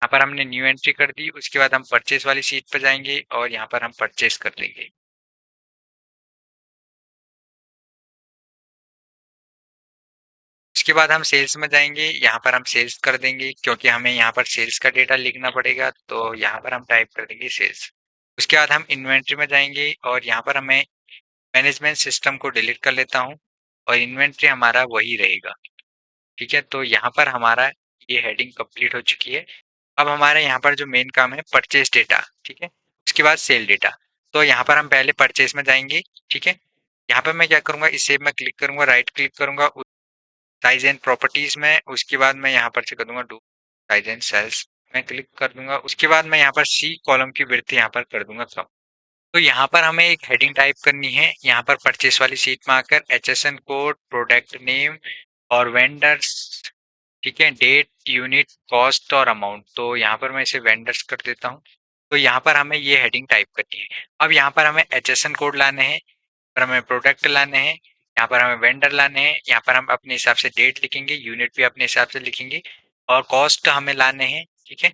यहाँ पर हमने न्यू एंट्री कर दी। उसके बाद हम परचेज वाली सीट पर जाएंगे और यहाँ पर हम परचेज कर देंगे। उसके बाद हम सेल्स में जाएंगे, यहाँ पर हम सेल्स कर देंगे क्योंकि हमें यहाँ पर सेल्स का डेटा लिखना पड़ेगा, तो यहाँ पर हम टाइप कर देंगे सेल्स। उसके बाद हम इन्वेंट्री में जाएंगे और यहाँ पर हमें मैनेजमेंट सिस्टम को डिलीट कर लेता हूँ और इन्वेंट्री हमारा वही रहेगा, ठीक है। तो यहाँ पर हमारा ये हेडिंग कंप्लीट हो चुकी है। अब हमारे यहाँ पर जो मेन काम है परचेज डेटा, ठीक है। उसके बाद सेल डेटा। तो यहाँ पर हम पहले परचेज में जाएंगे, ठीक है। यहाँ पर मैं क्या करूंगा, इस सेव में क्लिक करूंगा, राइट क्लिक करूंगा साइज एंड प्रॉपर्टीज में। उसके बाद मैं यहाँ पर से कर दूंगा डू साइज एंड सेल्स में क्लिक कर दूंगा। उसके बाद मैं यहाँ पर सी कॉलम की विड्थ यहाँ पर कर दूंगा कम। तो यहाँ पर हमें एक हेडिंग टाइप करनी है, यहाँ पर परचेस वाली सीट में आकर HSN कोड, प्रोडक्ट नेम और वेंडर्स, ठीक है, डेट, यूनिट, कॉस्ट और अमाउंट। तो यहाँ पर मैं इसे वेंडर्स कर देता हूँ। तो यहाँ पर हमें ये हेडिंग टाइप करनी है। अब यहाँ पर हमें HSN कोड लाने हैं, पर हमें प्रोडक्ट लाने हैं, यहाँ पर हमें वेंडर लाने हैं, यहाँ पर हम अपने हिसाब से डेट लिखेंगे, यूनिट भी अपने हिसाब से लिखेंगे और कॉस्ट हमें लाने हैं, ठीक है।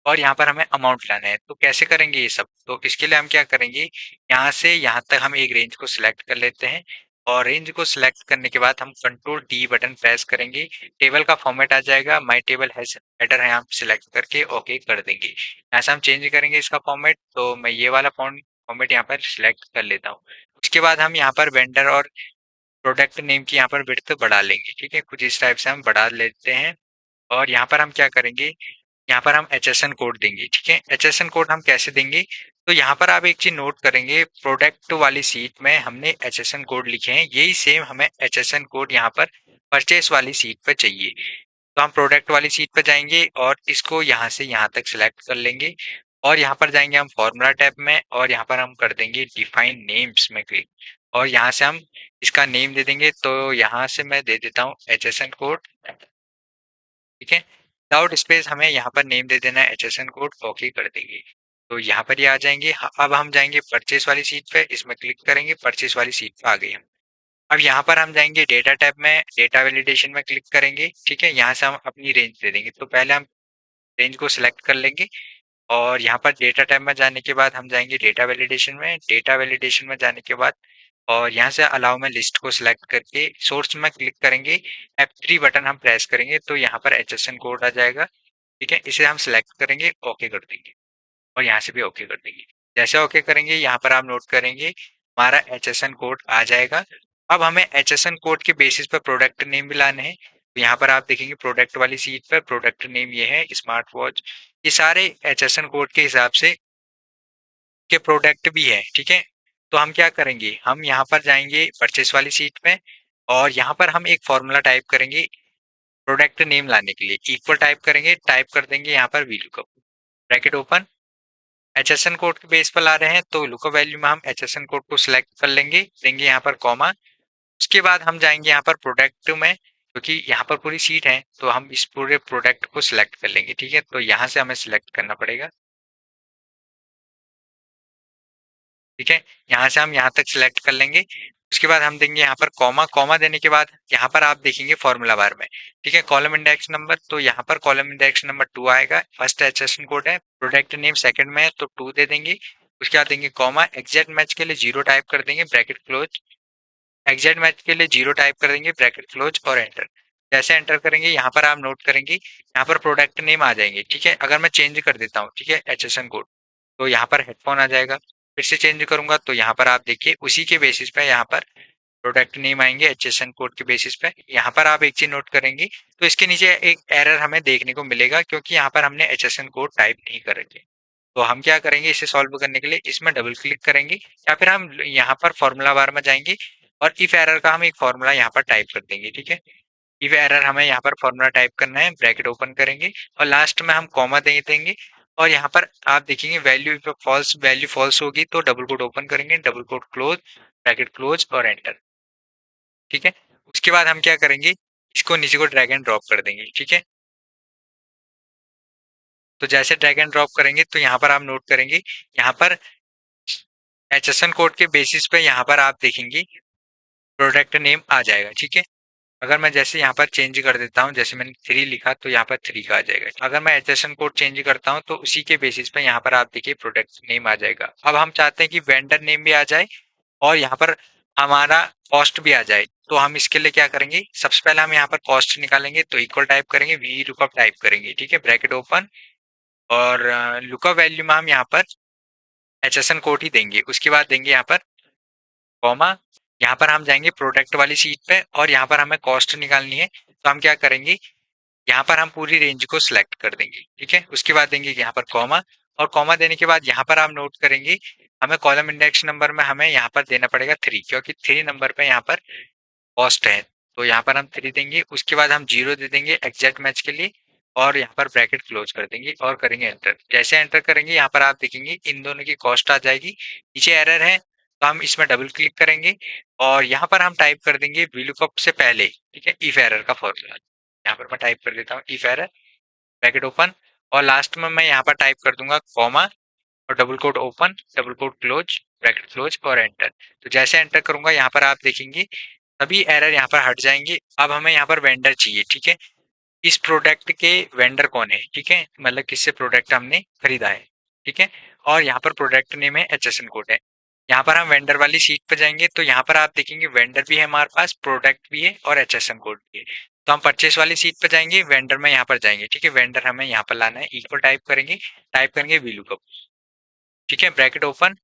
और यहाँ पर हमें अमाउंट लाना है। तो कैसे करेंगे ये सब, तो इसके लिए हम क्या करेंगे, यहाँ से यहाँ तक हम एक रेंज को सिलेक्ट कर लेते हैं और रेंज को सिलेक्ट करने के बाद हम कंट्रोल डी बटन प्रेस करेंगे। टेबल का फॉर्मेट आ जाएगा, माय टेबल हैज हेडर है, हम सिलेक्ट करके ओके कर देंगे। यहाँ से हम चेंज करेंगे इसका फॉर्मेट, तो मैं ये वाला फॉर्मेट यहाँ पर सिलेक्ट कर लेता हूँ। उसके बाद हम यहाँ पर वेंडर और प्रोडक्ट नेम की यहाँ पर विड्थ बढ़ा लेंगे, ठीक है। कुछ इस टाइप से हम बढ़ा लेते हैं और यहाँ पर हम क्या करेंगे, यहाँ पर हम HSN कोड देंगे, ठीक है। HSN कोड हम कैसे देंगे, तो यहाँ पर आप एक चीज नोट करेंगे, प्रोडक्ट वाली सीट में हमने HSN कोड लिखे हैं, यही सेम हमें HSN कोड यहाँ पर परचेस वाली सीट पर चाहिए। तो हम प्रोडक्ट वाली सीट पर जाएंगे और इसको यहाँ से यहाँ तक सिलेक्ट कर लेंगे और यहाँ पर जाएंगे हम फॉर्मूला टैब में और यहाँ पर हम कर देंगे डिफाइन नेम्स में क्लिक और यहाँ से हम इसका नेम दे देंगे। तो यहाँ से मैं दे देता हूँ HSN कोड, ठीक है। विदाउट स्पेस हमें यहाँ पर नेम दे देना है HSN कोड, ओके कर देंगे। तो यहाँ पर ये आ जाएंगे। अब हम जाएंगे परचेस वाली सीट पे, इसमें क्लिक करेंगे, परचेस वाली सीट पे आ गए हम। अब यहाँ पर हम जाएंगे डेटा टैब में, डेटा वैलिडेशन में क्लिक करेंगे, ठीक है। यहाँ से हम अपनी रेंज दे देंगे। तो पहले हम रेंज को सिलेक्ट कर लेंगे और यहाँ पर डेटा टैब में जाने के बाद हम जाएंगे डेटा वैलिडेशन में, डेटा वैलिडेशन में जाने के बाद और यहाँ से अलाउ में लिस्ट को सिलेक्ट करके सोर्स में क्लिक करेंगे, F3 बटन हम प्रेस करेंगे तो यहाँ पर HSN कोड आ जाएगा, ठीक है। इसे हम सिलेक्ट करेंगे, ओके कर देंगे और यहाँ से भी ओके कर देंगे। जैसे ओके करेंगे यहाँ पर आप नोट करेंगे हमारा HSN कोड आ जाएगा। अब हमें HSN कोड के बेसिस पर प्रोडक्ट नेम भी लाने हैं। तो यहाँ पर आप देखेंगे प्रोडक्ट वाली सीट पर प्रोडक्ट नेम ये है स्मार्ट वॉच। ये सारे HSN कोड के हिसाब से के प्रोडक्ट भी है, ठीक है। तो हम क्या करेंगे, हम यहाँ पर जाएंगे परचेस वाली सीट पे और यहाँ पर हम एक फॉर्मूला टाइप करेंगे प्रोडक्ट नेम लाने के लिए, इक्वल टाइप करेंगे, टाइप कर देंगे यहाँ पर VLOOKUP, bracket open. HSN code के बेस पर ला रहे हैं तो लुकअप वैल्यू में हम HSN कोड को सिलेक्ट कर लेंगे, देंगे यहाँ पर कॉमा। उसके बाद हम जाएंगे यहाँ पर प्रोडक्ट में, क्योंकि यहाँ पर पूरी सीट है तो हम इस पूरे प्रोडक्ट को सिलेक्ट कर लेंगे। ठीक है, तो यहाँ से हमें सिलेक्ट करना पड़ेगा। ठीक है, यहाँ से हम यहाँ तक सिलेक्ट कर लेंगे। उसके बाद हम देंगे यहाँ पर कॉमा, कॉमा देने के बाद यहाँ पर आप देखेंगे फॉर्मूला बार में, ठीक है, कॉलम इंडेक्स नंबर, तो यहाँ पर कॉलम इंडेक्स नंबर 2 आएगा। फर्स्ट HSN कोड है, प्रोडक्ट नेम सेकंड में है तो 2 दे देंगे। उसके बाद देंगे कॉमा, एग्जैक्ट मैच के लिए 0 टाइप कर देंगे, ब्रैकेट क्लोज। एग्जैक्ट मैच के लिए 0 टाइप कर देंगे, ब्रैकेट क्लोज और एंटर। जैसे एंटर करेंगे यहाँ पर आप नोट करेंगे यहाँ पर प्रोडक्ट नेम आ जाएंगे। ठीक है, अगर मैं चेंज कर देता हूँ, ठीक है, HSN कोड, तो यहाँ पर हेडफोन आ जाएगा। फिर से चेंज करूंगा तो यहाँ पर आप देखिए उसी के बेसिस पे यहाँ पर प्रोडक्ट नेम आएंगे HSN कोड के बेसिस पे। यहाँ पर आप एक चीज नोट करेंगे तो इसके नीचे एक एरर हमें देखने को मिलेगा, क्योंकि यहाँ पर हमने HSN कोड टाइप नहीं कर रखे। तो हम क्या करेंगे, इसे सॉल्व करने के लिए इसमें डबल क्लिक करेंगे या फिर हम यहाँ पर फॉर्मूला बार में जाएंगे और इफ एरर का हम एक फॉर्मूला यहाँ पर टाइप कर देंगे। ठीक है, इफ एरर हमें यहाँ पर फॉर्मूला टाइप करना है, ब्रैकेट ओपन करेंगे और लास्ट में हम कॉमा दे देंगे। और यहाँ पर आप देखेंगे वैल्यू फॉल्स होगी तो डबल कोट ओपन करेंगे, double quote close, bracket close और एंटर। ठीक है, उसके बाद हम क्या करेंगे, इसको नीचे को ड्रैग एंड ड्रॉप कर देंगे। ठीक है, तो जैसे ड्रैग एंड ड्रॉप करेंगे तो यहाँ पर आप नोट करेंगे यहाँ पर HSN कोड के बेसिस पे यहाँ पर आप देखेंगे प्रोडक्ट नेम आ जाएगा। ठीक है, अगर मैं जैसे यहाँ पर चेंज कर देता हूँ, जैसे मैंने 3 लिखा तो यहाँ पर 3 का आ जाएगा। अगर मैं HSN कोड चेंज करता हूँ तो उसी के बेसिस पे यहाँ पर आप देखिए प्रोडक्ट नेम आ जाएगा। अब हम चाहते हैं कि वेंडर नेम भी आ जाए और यहाँ पर हमारा कॉस्ट भी आ जाए, तो हम इसके लिए क्या करेंगे, सबसे पहले हम यहाँ पर कॉस्ट निकालेंगे तो इक्वल टाइप करेंगे, VLOOKUP टाइप करेंगे। ठीक है, ब्रैकेट ओपन और लुकअप वैल्यू में हम यहाँ पर HSN कोड ही देंगे। उसके बाद देंगे यहाँ पर कॉमा, यहाँ पर हम जाएंगे प्रोडक्ट वाली सीट पे और यहाँ पर हमें कॉस्ट निकालनी है, तो हम क्या करेंगे, यहाँ पर हम पूरी रेंज को सिलेक्ट कर देंगे। ठीक है, उसके बाद देंगे यहाँ पर कॉमा और कॉमा देने के बाद यहाँ पर आप नोट करेंगे हमें कॉलम इंडेक्स नंबर में हमें यहाँ पर देना पड़ेगा 3, क्योंकि 3 नंबर पे यहाँ पर कॉस्ट है, तो यहाँ पर हम 3 देंगे। उसके बाद हम 0 दे देंगे एग्जैक्ट मैच के लिए और यहाँ पर ब्रैकेट क्लोज कर देंगे और करेंगे एंटर। जैसे एंटर करेंगे यहाँ पर आप देखेंगे इन दोनों की कॉस्ट आ जाएगी। नीचे एरर है तो हम इसमें डबल क्लिक करेंगे और यहाँ पर हम टाइप कर देंगे VLOOKUP से पहले, ठीक है, इफ एरर का फॉर्मूला। यहाँ पर मैं टाइप कर देता हूँ इफ एरर, ब्रैकेट ओपन और लास्ट में मैं यहाँ पर टाइप कर दूंगा कॉमा और double quote open, double quote close, bracket close और एंटर। तो जैसे एंटर करूंगा यहाँ पर आप देखेंगे सभी एरर यहाँ पर हट जाएंगे। अब हमें यहाँ पर वेंडर चाहिए। ठीक है, इस प्रोडक्ट के वेंडर कौन है, ठीक है, मतलब किससे प्रोडक्ट हमने खरीदा है। ठीक है, और यहाँ पर प्रोडक्ट नेम है, HSN कोड है। यहाँ पर हम वेंडर वाली सीट पर जाएंगे तो यहाँ पर आप देखेंगे वेंडर भी है हमारे पास, प्रोडक्ट भी है और HSN कोड भी है। तो हम परचेस वाली सीट पर जाएंगे, वेंडर में यहाँ पर जाएंगे। ठीक है, वेंडर हमें यहाँ पर लाना है, इक्वल टाइप करेंगे VLOOKUP। ठीक है, ब्रैकेट ओपन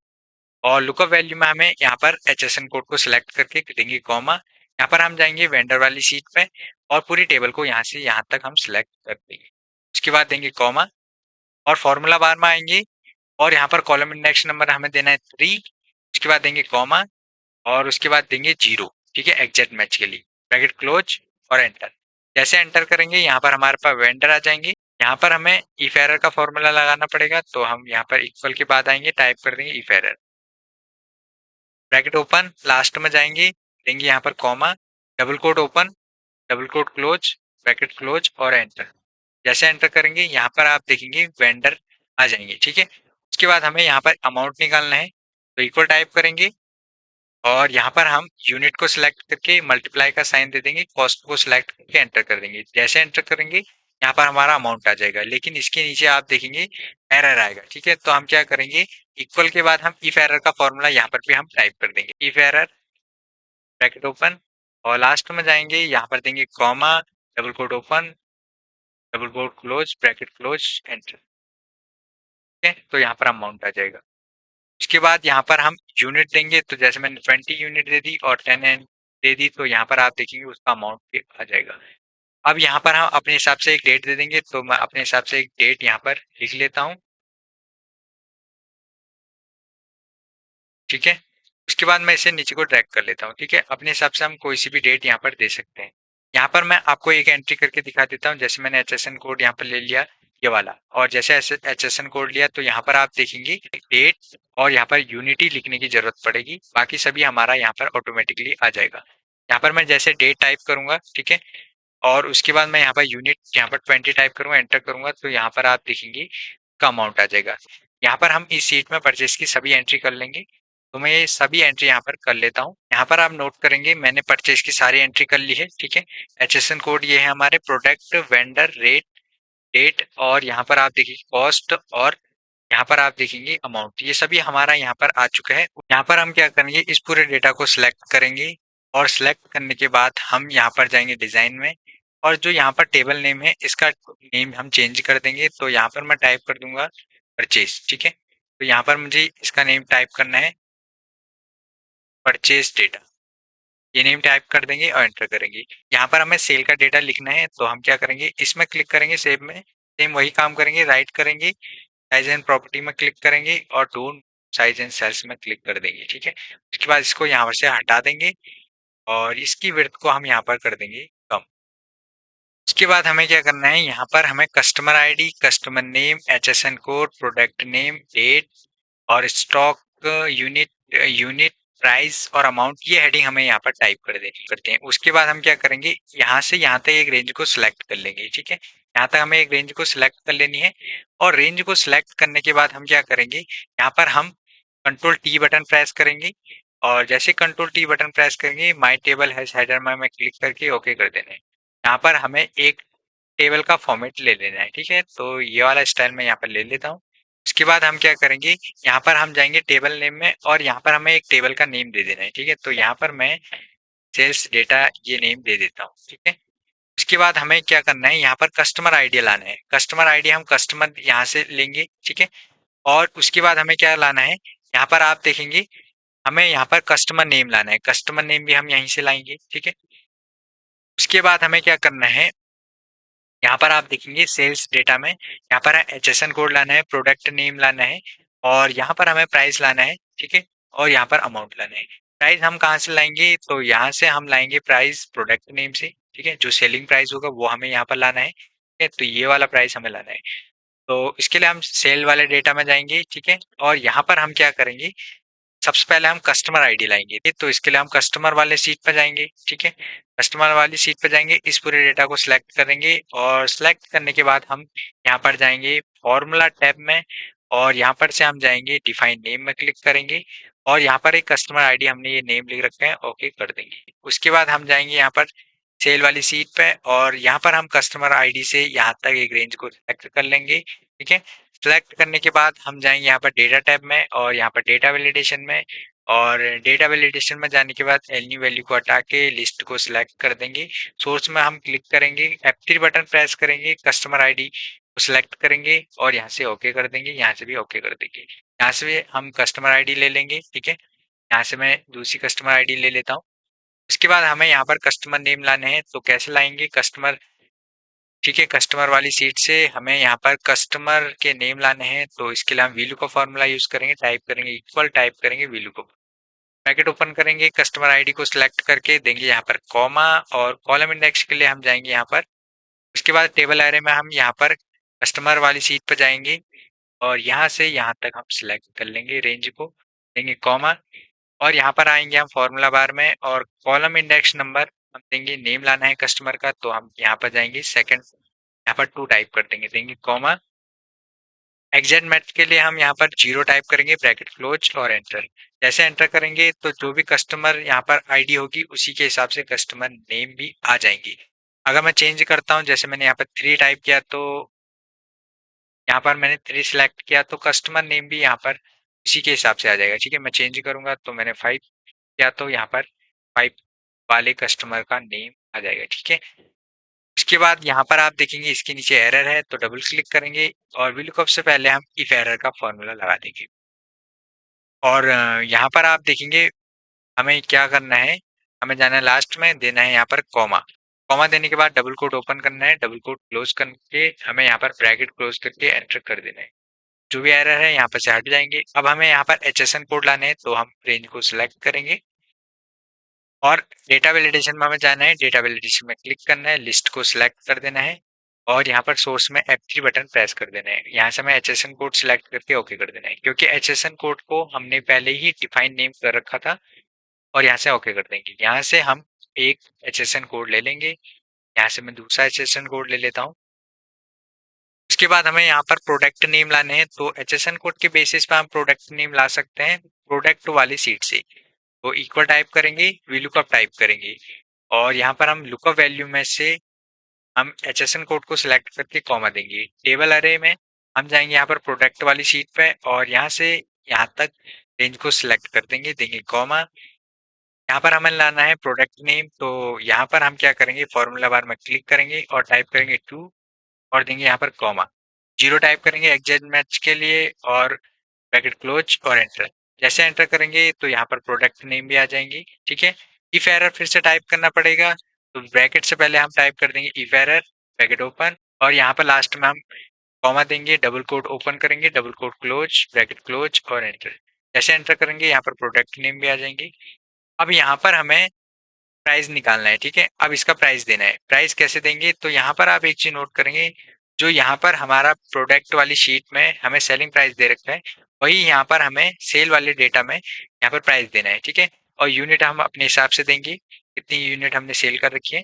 और लुकअप वैल्यू में हमें यहाँ पर HSN कोड को सिलेक्ट करके देंगे कॉमा। यहाँ पर हम जाएंगे वेंडर वाली सीट पे और पूरी टेबल को यहाँ से यहाँ तक हम सिलेक्ट कर देंगे। उसके बाद देंगे कॉमा और फॉर्मूला बार में आएंगे और यहाँ पर कॉलम इंडेक्स नंबर हमें देना है 3। उसके बाद देंगे कॉमा और उसके बाद देंगे 0। ठीक है, एग्जैक्ट मैच के लिए, ब्रैकेट क्लोज और एंटर। जैसे एंटर करेंगे यहाँ पर हमारे पास वेंडर आ जाएंगे। यहाँ पर हमें इफ एरर का फॉर्मूला लगाना पड़ेगा, तो हम यहाँ पर इक्वल के बाद आएंगे, टाइप कर देंगे if error, bracket open, last में जाएंगे, देंगे यहाँ पर comma, double quote open, double quote close, bracket close और एंटर। जैसे एंटर करेंगे यहाँ पर आप देखेंगे वेंडर आ जाएंगे। ठीक है, उसके बाद हमें यहाँ पर अमाउंट निकालना है, तो इक्वल टाइप करेंगे और यहाँ पर हम यूनिट को सिलेक्ट करके मल्टीप्लाई का साइन दे देंगे, कॉस्ट को सिलेक्ट करके एंटर कर देंगे। जैसे एंटर करेंगे यहाँ पर हमारा अमाउंट आ जाएगा, लेकिन इसके नीचे आप देखेंगे एरर आएगा। ठीक है, तो हम क्या करेंगे, इक्वल के बाद हम इफ एरर का फॉर्मूला यहाँ पर भी हम टाइप कर देंगे, इफ एरर, ब्रैकेट ओपन और लास्ट में जाएंगे यहाँ पर देंगे comma, double quote open, double quote close, bracket close, enter. ठीक है, तो यहाँ पर अमाउंट आ जाएगा। उसके बाद यहाँ पर हम यूनिट देंगे, तो जैसे मैंने 20 यूनिट दे दी और 10 एन दे दी, तो यहाँ पर आप देखेंगे उसका अमाउंट भी आ जाएगा। अब यहाँ पर हम अपने हिसाब से एक डेट दे देंगे, तो मैं अपने हिसाब से एक डेट यहाँ पर लिख लेता हूँ। ठीक है, उसके बाद मैं इसे नीचे को ड्रैग कर लेता हूँ, ठीक है। अपने हिसाब से हम कोई सी भी डेट यहाँ पर दे सकते हैं। यहाँ पर मैं आपको एक एंट्री करके दिखा देता हूँ। जैसे मैंने HSN कोड यहाँ पर ले लिया, ये वाला, और जैसे HSN कोड लिया तो यहाँ पर आप देखेंगे डेट और यहाँ पर यूनिटी लिखने की जरूरत पड़ेगी, बाकी सभी हमारा यहाँ पर ऑटोमेटिकली आ जाएगा। यहाँ पर मैं जैसे डेट टाइप करूंगा, ठीक है, और उसके बाद मैं यहाँ पर यूनिट यहाँ पर 20 टाइप करूंगा, एंटर करूंगा, तो यहाँ पर आप देखेंगे का अमाउंट आ जाएगा। यहाँ पर हम इस शीट में परचेस की सभी एंट्री कर लेंगे। तो मैं ये सभी एंट्री यहाँ पर कर लेता हूँ। यहाँ पर आप नोट करेंगे मैंने परचेस की सारी एंट्री कर ली है, ठीक है। HSN कोड ये है हमारे, प्रोडक्ट, वेंडर, रेट, डेट, और यहाँ पर आप देखिए कॉस्ट, और यहाँ पर आप देखेंगे अमाउंट, ये सभी हमारा यहाँ पर आ चुका है। यहाँ पर हम क्या करेंगे, इस पूरे डेटा को सिलेक्ट करेंगे, और सिलेक्ट करने के बाद हम यहाँ पर जाएंगे डिजाइन में, और जो यहाँ पर टेबल नेम है इसका नेम हम चेंज कर देंगे। तो यहाँ पर मैं टाइप कर दूंगा परचेज, ठीक है। तो यहाँ पर मुझे इसका नेम टाइप करना है परचेज डेटा, ये नेम टाइप कर देंगे और एंटर करेंगे। यहाँ पर हमें सेल का डेटा लिखना है, तो हम क्या करेंगे, इसमें क्लिक करेंगे, सेव में सेम वही काम करेंगे, राइट करेंगे, साइज एंड प्रॉपर्टी में क्लिक करेंगे, और टूल साइज एंड सेल्स में क्लिक कर देंगे, ठीक है। उसके बाद इसको यहाँ पर से हटा देंगे, और इसकी विड्थ को हम यहाँ पर कर देंगे कम। उसके बाद हमें क्या करना है, यहाँ पर हमें customer ID, customer name, HSN code, product name, date, और स्टॉक, यूनिट, यूनिट प्राइस और अमाउंट, ये हेडिंग हमें यहाँ पर टाइप कर देनी करते हैं। उसके बाद हम क्या करेंगे, यहाँ से यहाँ तक एक रेंज को सिलेक्ट कर लेंगे, ठीक है। यहाँ तक हमें एक रेंज को सिलेक्ट कर लेनी है, और रेंज को सिलेक्ट करने के बाद हम क्या करेंगे, यहाँ पर हम कंट्रोल टी बटन प्रेस करेंगे, और जैसे कंट्रोल टी बटन प्रेस करेंगे माय टेबल हैज हेडर में क्लिक करके ओके कर देना है। यहाँ पर हमें एक टेबल का फॉर्मेट ले लेना है, ठीक है। तो ये वाला स्टाइल मैं यहाँ पर ले लेता हूँ। उसके बाद हम क्या करेंगे, यहाँ पर हम जाएंगे टेबल नेम में, और यहाँ पर हमें एक टेबल का नेम दे देना है, ठीक है। तो यहाँ पर मैं सेल्स डेटा ये नेम दे देता हूँ, ठीक है। उसके बाद हमें क्या करना है, यहाँ पर कस्टमर आईडी लाना है। कस्टमर आईडी हम कस्टमर यहाँ से लेंगे, ठीक है। और उसके बाद हमें क्या लाना है, यहाँ पर आप देखेंगे हमें यहाँ पर कस्टमर नेम लाना है, कस्टमर नेम भी हम यहीं से लाएंगे, ठीक है। उसके बाद हमें क्या करना है, यहाँ पर आप देखेंगे सेल्स डेटा में यहाँ पर HSN कोड लाना है, प्रोडक्ट नेम लाना है, और यहाँ पर हमें प्राइस लाना है, ठीक है, और यहाँ पर अमाउंट लाना है। प्राइस हम कहाँ से लाएंगे, तो यहाँ से हम लाएंगे प्राइस प्रोडक्ट नेम से, ठीक है। जो सेलिंग प्राइस होगा वो हमें यहाँ पर लाना है, ठीक है। तो ये वाला प्राइस हमें लाना है। तो इसके लिए हम सेल वाले डेटा में जाएंगे, ठीक है, और यहाँ पर हम क्या करेंगे, सबसे पहले हम कस्टमर आईडी लाएंगे। तो इसके लिए हम कस्टमर वाले सीट पर जाएंगे, ठीक है। कस्टमर वाली सीट पर जाएंगे, इस पूरे डेटा को सिलेक्ट करेंगे, और सिलेक्ट करने के बाद हम यहाँ पर जाएंगे फॉर्मूला टैब में, और यहाँ पर से हम जाएंगे डिफाइन नेम में क्लिक करेंगे, और यहाँ पर एक कस्टमर आईडी हमने ये नेम लिख रखा है, ओके कर देंगे। उसके बाद हम जाएंगे यहाँ पर सेल वाली सीट पे, और यहाँ पर हम कस्टमर आईडी से यहाँ तक एक रेंज को सिलेक्ट कर लेंगे, ठीक है। सिलेक्ट करने के बाद हम जाएंगे यहाँ पर डेटा टैब में, और यहाँ पर डेटा वैलिडेशन में, और डेटा वैलिडेशन में जाने के बाद एलन्यू वैल्यू को हटा के लिस्ट को सिलेक्ट कर देंगे। सोर्स में हम क्लिक करेंगे, F3 बटन प्रेस करेंगे, कस्टमर आईडी को सिलेक्ट करेंगे, और यहाँ से ओके कर देंगे, यहाँ से भी ओके कर देंगे। यहाँ से भी हम कस्टमर आईडी ले लेंगे, ठीक है। यहाँ से मैं दूसरी कस्टमर आईडी ले लेता हूँ। उसके बाद हमें यहाँ पर कस्टमर नेम लाने हैं, तो कैसे लाएंगे, कस्टमर, ठीक है, कस्टमर वाली सीट से हमें यहाँ पर कस्टमर के नेम लाने हैं। तो इसके लिए हम वैल्यू का फॉर्मूला यूज करेंगे, टाइप करेंगे इक्वल, टाइप करेंगे वैल्यू को, ब्रैकेट ओपन करेंगे, कस्टमर आईडी को सिलेक्ट करके देंगे यहाँ पर कॉमा, और कॉलम इंडेक्स के लिए हम जाएंगे यहाँ पर। उसके बाद टेबल एरे में हम यहाँ पर कस्टमर वाली सीट पर जाएंगे, और यहाँ से यहाँ तक हम सिलेक्ट कर लेंगे, रेंज को देंगे कॉमा, और यहाँ पर आएंगे हम फॉर्मूला बार में, और कॉलम इंडेक्स नंबर हम देंगे, नेम लाना है कस्टमर का, तो हम यहाँ पर जाएंगे सेकंड, यहाँ पर 2 टाइप कर देंगे, देंगे कॉमा। एग्जैक्ट मैच के लिए हम यहाँ पर 0 टाइप करेंगे, ब्रैकेट क्लोज, और एंटर। जैसे एंटर करेंगे तो जो भी कस्टमर यहाँ पर आईडी होगी उसी के हिसाब से कस्टमर नेम भी आ जाएंगी। अगर मैं चेंज करता हूँ, जैसे मैंने यहाँ पर 3 टाइप किया, तो यहाँ पर मैंने 3 सिलेक्ट किया, तो कस्टमर नेम भी यहाँ पर उसी के हिसाब से आ जाएगा, ठीक है। मैं चेंज करूंगा, तो मैंने 5 किया, तो यहाँ पर 5 वाले कस्टमर का नेम आ जाएगा, ठीक है। उसके बाद यहाँ पर आप देखेंगे इसके नीचे एरर है, तो डबल क्लिक करेंगे, और VLOOKUP से पहले हम इफ एरर का फॉर्मूला लगा देंगे। और यहाँ पर आप देखेंगे हमें क्या करना है, हमें जाना है लास्ट में, देना है यहाँ पर कॉमा। कॉमा देने के बाद डबल कोट ओपन करना है, डबल कोट क्लोज करके हमें यहाँ पर ब्रैकेट क्लोज करके एंटर कर देना है। जो भी एरर है यहाँ पर से हट जाएंगे। अब हमें यहाँ पर HSN कोड लाने हैं, तो हम रेंज को सिलेक्ट करेंगे और डेटा वैलिडेशन में हमें जाना है। डेटा वैलिडेशन में क्लिक करना है, लिस्ट को सिलेक्ट कर देना है और यहाँ पर सोर्स में F3 बटन प्रेस कर देना है। यहाँ से हमें HSN कोड सिलेक्ट करके ओके कर देना है, क्योंकि HSN कोड को हमने पहले ही डिफाइन नेम कर रखा था और यहाँ से ओके कर देंगे। यहाँ से हम एक HSN कोड ले लेंगे, यहाँ से मैं दूसरा HSN कोड ले लेता हूँ। उसके बाद हमें यहाँ पर प्रोडक्ट नेम लाने हैं, तो HSN कोड के बेसिस पे हम प्रोडक्ट नेम ला सकते हैं प्रोडक्ट वाली सीट से। तो इक्वल टाइप करेंगे, VLOOKUP टाइप करेंगे और यहाँ पर हम लुकअप वैल्यू में से हम HSN कोड को सिलेक्ट करके कॉमा देंगे। टेबल अरे में हम जाएंगे यहाँ पर प्रोडक्ट वाली सीट पे और यहाँ से यहाँ तक रेंज को सिलेक्ट कर देंगे, देंगे कॉमा। यहाँ पर हमें लाना है प्रोडक्ट नेम, तो यहाँ पर हम क्या करेंगे, फॉर्मूला बार में क्लिक करेंगे और टाइप करेंगे 2 और देंगे यहाँ पर कॉमा। 0 टाइप करेंगे एग्जैक्ट मैच के लिए और ब्रैकेट क्लोज और एंटर। जैसे एंटर करेंगे तो यहाँ पर प्रोडक्ट नेम भी आ जाएंगी। ठीक है, इफ एरर फिर से टाइप करना पड़ेगा, तो ब्रैकेट से पहले हम टाइप कर देंगे इफ एरर, ब्रैकेट ओपन और यहाँ पर लास्ट में हम कॉमा देंगे, डबल कोट ओपन करेंगे, double quote close, bracket close और एंटर। जैसे एंटर करेंगे यहाँ पर प्रोडक्ट नेम भी आ जाएंगे। अब यहाँ पर हमें प्राइस निकालना है। ठीक है, अब इसका प्राइस देना है। प्राइस कैसे देंगे, तो यहाँ पर आप एक चीज नोट करेंगे, जो यहाँ पर हमारा प्रोडक्ट वाली शीट में हमें सेलिंग प्राइस दे रखा है, वही यहाँ पर हमें सेल वाले डेटा में यहाँ पर प्राइस देना है। ठीक है, और यूनिट हम अपने हिसाब से देंगे, कितनी यूनिट हमने सेल कर रखी है।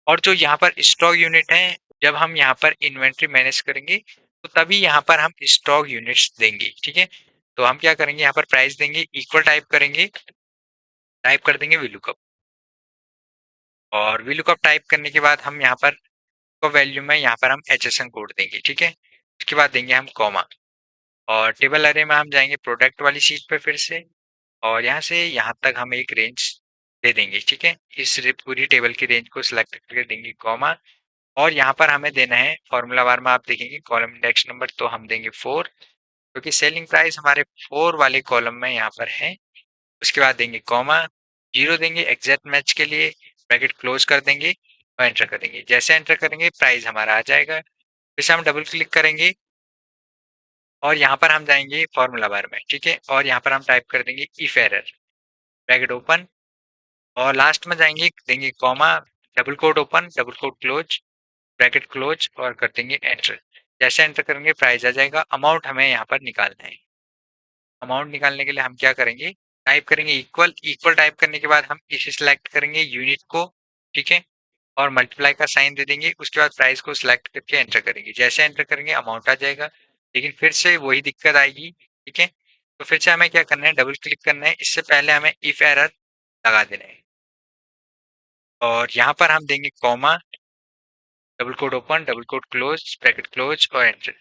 और जो यहाँ पर स्टॉक यूनिट है, जब हम यहाँ पर इन्वेंट्री मैनेज करेंगे तो तभी यहाँ पर हम स्टॉक यूनिट्स देंगे। ठीक है, तो हम क्या करेंगे, यहाँ पर प्राइस देंगे, इक्वल टाइप करेंगे, टाइप कर देंगे VLOOKUP और VLOOKUP टाइप करने के बाद हम यहाँ पर वैल्यू में यहाँ पर हम HSN कोड देंगे। ठीक है, उसके बाद देंगे हम कॉमा और टेबल अरे में हम जाएंगे प्रोडक्ट वाली शीट पे फिर से और यहाँ से यहाँ तक हम एक रेंज दे देंगे। ठीक है, इस पूरी टेबल की रेंज को सिलेक्ट करके देंगे कॉमा और यहाँ पर हमें देना है फॉर्मूला बार में आप देखेंगे कॉलम इंडेक्स नंबर, तो हम देंगे 4, क्योंकि सेलिंग प्राइस हमारे 4 वाले कॉलम में यहाँ पर है। उसके बाद देंगे कॉमा, 0 देंगे एग्जैक्ट मैच के लिए, ब्रैकेट क्लोज कर देंगे और एंटर करेंगे। जैसे एंटर करेंगे प्राइस हमारा आ जाएगा। फिर से हम डबल क्लिक करेंगे और यहाँ पर हम जाएंगे फॉर्मूला बार में। ठीक है, और यहाँ पर हम टाइप कर देंगे इफ एरर, ब्रैकेट ओपन और लास्ट में जाएंगे, देंगे comma, double quote open, double quote close, bracket close और कर देंगे एंटर। जैसे एंटर करेंगे प्राइस आ जाएगा। अमाउंट हमें यहाँ पर निकालना है। अमाउंट निकालने के लिए हम क्या करेंगे, टाइप करेंगे इक्वल, इक्वल टाइप करने के बाद हम इसे सिलेक्ट करेंगे यूनिट को। ठीक है, और मल्टीप्लाई का साइन दे देंगे। उसके बाद प्राइस को सिलेक्ट करके एंटर करेंगे। जैसे एंटर करेंगे अमाउंट आ जाएगा, लेकिन फिर से वही दिक्कत आएगी। ठीक है, तो फिर से हमें क्या करना है, डबल क्लिक करना है। इससे पहले हमें इफ एरर लगा देना है और यहाँ पर हम देंगे comma, double quote open, double quote close, bracket close और एंटर।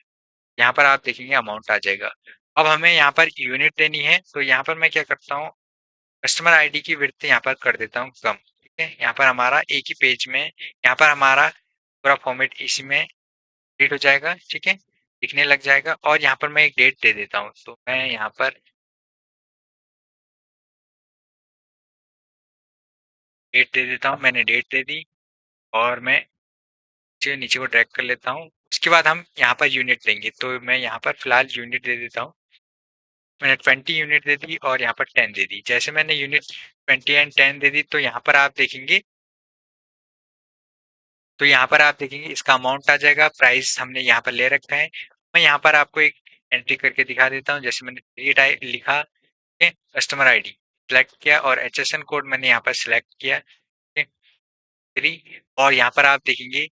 यहाँ पर आप देखेंगे अमाउंट आ जाएगा। अब हमें यहाँ पर यूनिट देनी है, तो यहाँ पर मैं क्या करता हूँ, कस्टमर आईडी की विड्थ यहाँ पर कर देता हूँ कम। ठीक है, यहाँ पर हमारा एक ही पेज में, यहाँ पर हमारा पूरा फॉर्मेट इसी में रीड हो जाएगा। ठीक है, दिखने लग जाएगा और यहाँ पर मैं एक डेट दे देता हूँ, तो मैं यहाँ पर डेट दे देता हूँ। मैंने डेट दे दी और मैं नीचे को ड्रैग कर लेता हूँ। उसके बाद हम यहाँ पर यूनिट देंगे, तो मैं यहाँ पर फिलहाल यूनिट दे देता हूँ। मैंने 20 यूनिट दे दी और यहाँ पर 10 दे दी। जैसे मैंने यूनिट 20 एंड 10 दे दी, तो यहाँ पर आप देखेंगे, तो यहाँ पर आप देखेंगे इसका अमाउंट आ जाएगा। प्राइस हमने यहाँ पर ले रखा है। मैं यहाँ पर आपको एक एंट्री करके दिखा देता हूँ। जैसे मैंने डेट लिखा, कस्टमर आईडी सिलेक्ट किया और HSN कोड मैंने यहाँ पर सिलेक्ट किया, 3, और यहाँ पर आप देखेंगे।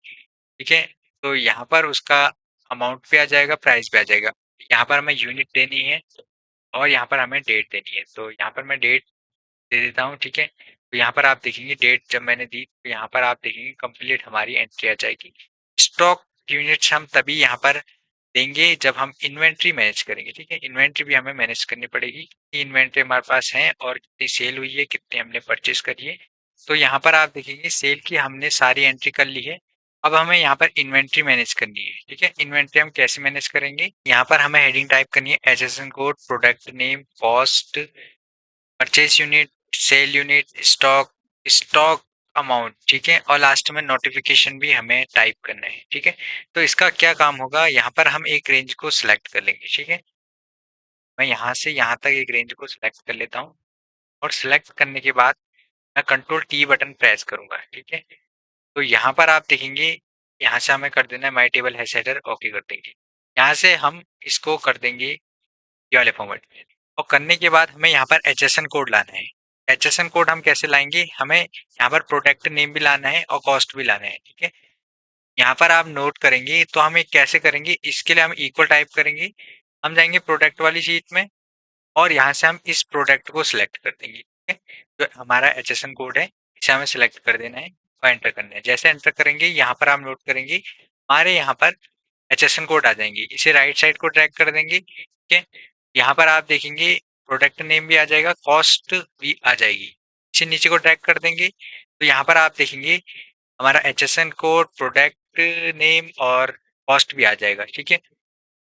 ठीक है, तो यहाँ पर उसका अमाउंट भी आ जाएगा, प्राइस भी आ जाएगा। यहाँ पर हमें यूनिट देनी है और यहाँ पर हमें डेट देनी है, तो यहाँ पर मैं डेट दे देता हूँ। ठीक है, तो यहाँ पर आप देखेंगे डेट जब मैंने दी, तो यहाँ पर आप देखेंगे कंप्लीट हमारी एंट्री आ जाएगी। स्टॉक यूनिट्स हम तभी यहाँ पर देंगे जब हम इन्वेंट्री मैनेज करेंगे। ठीक है, इन्वेंट्री भी हमें मैनेज करनी पड़ेगी कि इन्वेंट्री हमारे पास है और कितनी सेल हुई है, कितनी हमने परचेज करी है। तो यहाँ पर आप देखेंगे सेल की हमने सारी एंट्री कर ली है। अब हमें यहाँ पर इन्वेंट्री मैनेज करनी है। ठीक है, इन्वेंट्री हम कैसे मैनेज करेंगे, यहाँ पर हमें हेडिंग टाइप करनी है HSN code, product name, cost, purchase unit, sale unit, stock. Stock amount, ठीक है, और लास्ट में नोटिफिकेशन भी हमें टाइप करना है, ठीक है। तो इसका क्या काम होगा, यहाँ पर हम एक रेंज को सिलेक्ट कर लेंगे, ठीक है। मैं यहाँ से यहाँ तक एक रेंज को सिलेक्ट कर लेता हूँ और सिलेक्ट करने के बाद मैं कंट्रोल टी बटन प्रेस करूंगा, ठीक है। तो यहाँ पर आप देखेंगे, यहाँ से हमें कर देना है माई टेबल हैज हेडर, ओके कर देंगे। यहाँ से हम इसको कर देंगे ये वाले फॉर्मेट में, और करने के बाद हमें यहाँ पर एचएसएन कोड लाना है। एचएसएन कोड हम कैसे लाएंगे, हमें यहाँ पर प्रोडक्ट नेम भी लाना है और कॉस्ट भी लाना है, ठीक है। यहाँ पर आप नोट करेंगे तो हम ये कैसे करेंगे, इसके लिए हम इक्वल टाइप करेंगे, हम जाएंगे प्रोडक्ट वाली शीट में और यहाँ से हम इस प्रोडक्ट को सिलेक्ट कर देंगे, ठीक है। जो हमारा एचएसएन कोड है इसे हमें सिलेक्ट कर देना है और एंटर करना है। जैसे एंटर करेंगे यहाँ पर आप नोट करेंगे हमारे यहाँ पर एचएसएन कोड आ जाएंगे, इसे राइट साइड को ड्रैग कर देंगे, ठीक है। यहाँ पर आप देखेंगे प्रोडक्ट नेम भी आ जाएगा, कॉस्ट भी आ जाएगी, इसे नीचे को ड्रैग कर देंगे। तो यहाँ पर आप देखेंगे हमारा एचएसएन कोड, प्रोडक्ट नेम और कॉस्ट भी आ जाएगा, ठीक है।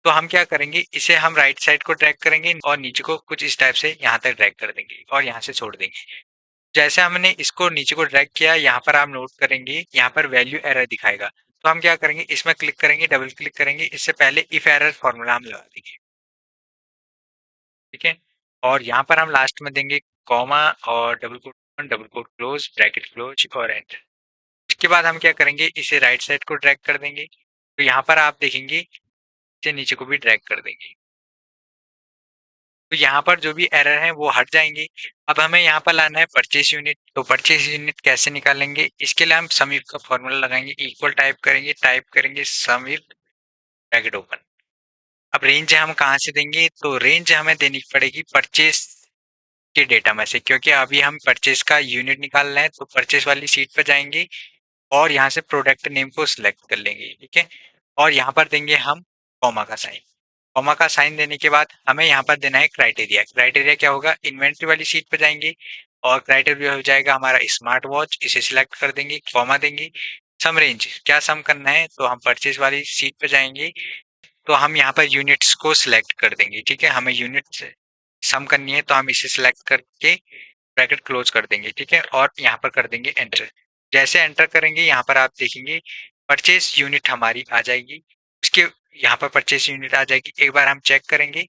तो हम क्या करेंगे, इसे हम राइट साइड को ड्रैग करेंगे और नीचे को कुछ इस टाइप से यहाँ तक ड्रैग कर देंगे और यहाँ से छोड़ देंगे। जैसे हमने इसको नीचे को ड्रैग किया, यहाँ पर आप नोट करेंगे यहाँ पर वैल्यू एरर दिखाएगा। तो हम क्या करेंगे, इसमें क्लिक करेंगे, डबल क्लिक करेंगे, इससे पहले इफ एरर फॉर्मूला हम लगा देंगे, ठीक है। और यहाँ पर हम लास्ट में देंगे कॉमा और double quote open, double quote close, bracket close और एंटर। उसके बाद हम क्या करेंगे, इसे राइट साइड को ड्रैग कर देंगे। तो यहाँ पर आप देखेंगे इसे नीचे को भी ड्रैग कर देंगे, तो यहाँ पर जो भी एरर है वो हट जाएंगे। अब हमें यहाँ पर लाना है परचेस यूनिट। तो परचेस यूनिट कैसे निकालेंगे, इसके लिए हम सम इफ का फॉर्मूला लगाएंगे, इक्वल टाइप करेंगे सम इफ, ब्रैकेट ओपन। अब रेंज हम कहाँ से देंगे, तो रेंज हमें देनी पड़ेगी परचेस के डेटा में से, क्योंकि अभी हम परचेस का यूनिट निकाल रहे हैं। तो परचेस वाली सीट पर जाएंगे और यहाँ से प्रोडक्ट नेम को सिलेक्ट कर लेंगे, ठीक है। और यहाँ पर देंगे हम कॉमा का साइन। कॉमा का साइन देने के बाद हमें यहाँ पर देना है क्राइटेरिया। क्राइटेरिया क्या होगा, इन्वेंट्री वाली शीट पर जाएंगे और क्राइटेरिया हो जाएगा हमारा स्मार्ट वॉच, इसे सिलेक्ट कर देंगे, कॉमा देंगे। सम रेंज, क्या सम करना है, तो हम परचेज वाली शीट पर जाएंगे, तो हम यहाँ पर यूनिट्स को सिलेक्ट कर देंगे, ठीक है। हमें यूनिट सम करनी है तो हम इसे सिलेक्ट करके ब्रैकेट क्लोज कर देंगे, ठीक है, और यहाँ पर कर देंगे एंटर। जैसे एंटर करेंगे यहाँ पर आप देखेंगे परचेस यूनिट हमारी आ जाएगी, उसके यहाँ पर परचेस यूनिट आ जाएगी। एक बार हम चेक करेंगे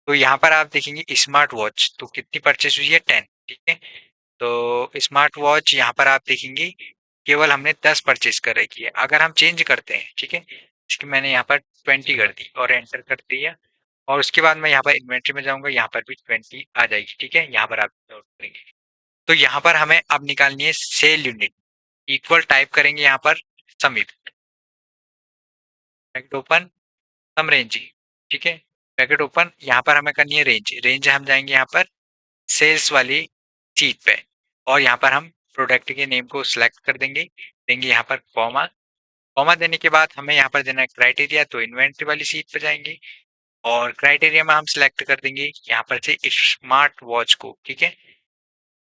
तो यहाँ पर आप देखेंगे स्मार्ट वॉच, तो कितनी परचेस हुई है, 10, ठीक है। तो स्मार्ट वॉच यहाँ पर आप देखेंगे केवल हमने 10 परचेस कर रखी है। अगर हम चेंज करते हैं, ठीक है, इसकी मैंने यहाँ पर 20 कर दी और एंटर कर दिया, और उसके बाद मैं यहाँ पर इन्वेंट्री में जाऊंगा, यहाँ पर भी 20 आ जाएगी, ठीक है। यहाँ पर आप नोट करेंगे। तो यहाँ पर हमें अब निकालनी है सेल यूनिट। इक्वल टाइप करेंगे यहाँ पर समिट, ब्रैकेट ओपन, सम रेंज, ठीक है, ब्रैकेट ओपन। यहाँ पर हमें करनी है रेंज। रेंज हम जाएंगे यहाँ पर सेल्स वाली शीट पे और यहाँ पर हम प्रोडक्ट के नेम को सिलेक्ट कर देंगे, देंगे यहाँ पर कॉमा। कॉमा देने के बाद हमें यहाँ पर देना है क्राइटेरिया, तो इन्वेंट्री वाली शीट पे जाएंगे और क्राइटेरिया में हम सिलेक्ट कर देंगे यहाँ पर से स्मार्ट वॉच को, ठीक है।